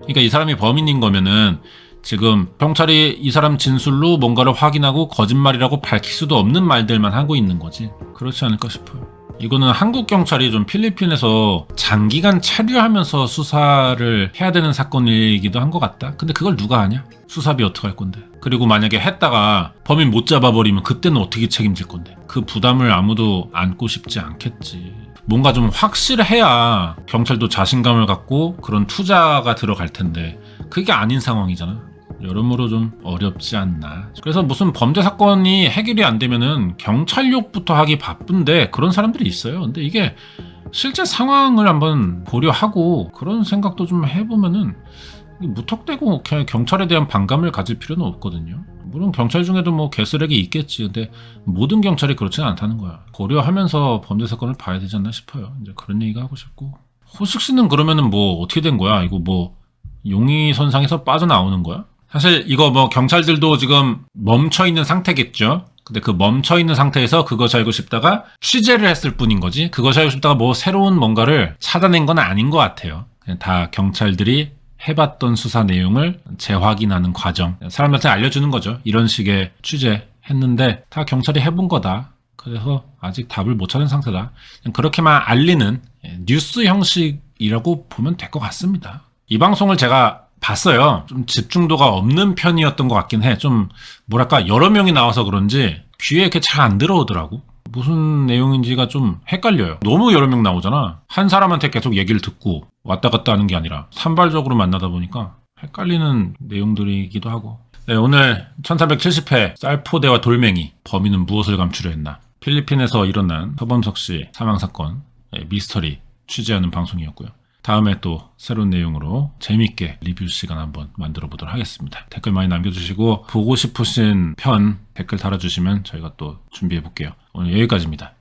그러니까 이 사람이 범인인 거면은 지금 경찰이 이 사람 진술로 뭔가를 확인하고 거짓말이라고 밝힐 수도 없는 말들만 하고 있는 거지. 그렇지 않을까 싶어요. 이거는 한국 경찰이 좀 필리핀에서 장기간 체류하면서 수사를 해야 되는 사건이기도 한 것 같다. 근데 그걸 누가 하냐? 수사비 어떻게 할 건데? 그리고 만약에 했다가 범인 못 잡아버리면 그때는 어떻게 책임질 건데? 그 부담을 아무도 안고 싶지 않겠지. 뭔가 좀 확실해야 경찰도 자신감을 갖고 그런 투자가 들어갈 텐데 그게 아닌 상황이잖아. 여러모로 좀 어렵지 않나. 그래서 무슨 범죄 사건이 해결이 안 되면은 경찰력부터 하기 바쁜데 그런 사람들이 있어요. 근데 이게 실제 상황을 한번 고려하고 그런 생각도 좀 해보면은 무턱대고 경찰에 대한 반감을 가질 필요는 없거든요. 물론 경찰 중에도 뭐 개쓰레기 있겠지. 근데 모든 경찰이 그렇지는 않다는 거야. 고려하면서 범죄 사건을 봐야 되지 않나 싶어요. 이제 그런 얘기가 하고 싶고. 호식 씨는 그러면은 뭐 어떻게 된 거야? 이거 뭐 용의선상에서 빠져나오는 거야? 사실 이거 뭐 경찰들도 지금 멈춰있는 상태겠죠. 근데 그 멈춰있는 상태에서 그것이 알고 싶다가 취재를 했을 뿐인 거지, 그것이 알고 싶다가 뭐 새로운 뭔가를 찾아낸 건 아닌 것 같아요. 그냥 다 경찰들이 해봤던 수사 내용을 재확인하는 과정, 사람들한테 알려주는 거죠. 이런 식의 취재했는데 다 경찰이 해본 거다. 그래서 아직 답을 못 찾은 상태다. 그냥 그렇게만 알리는 뉴스 형식이라고 보면 될 것 같습니다. 이 방송을 제가 봤어요. 좀 집중도가 없는 편이었던 것 같긴 해. 좀 뭐랄까 여러 명이 나와서 그런지 귀에 이렇게 잘 안 들어오더라고. 무슨 내용인지가 좀 헷갈려요. 너무 여러 명 나오잖아. 한 사람한테 계속 얘기를 듣고 왔다 갔다 하는 게 아니라 산발적으로 만나다 보니까 헷갈리는 내용들이기도 하고. 네, 오늘 1370회 쌀포대와 돌멩이, 범인은 무엇을 감추려 했나, 필리핀에서 일어난 서범석 씨 사망사건 미스터리 취재하는 방송이었고요. 다음에 또 새로운 내용으로 재밌게 리뷰 시간 한번 만들어 보도록 하겠습니다. 댓글 많이 남겨주시고 보고 싶으신 편 댓글 달아주시면 저희가 또 준비해 볼게요. 오늘 여기까지입니다.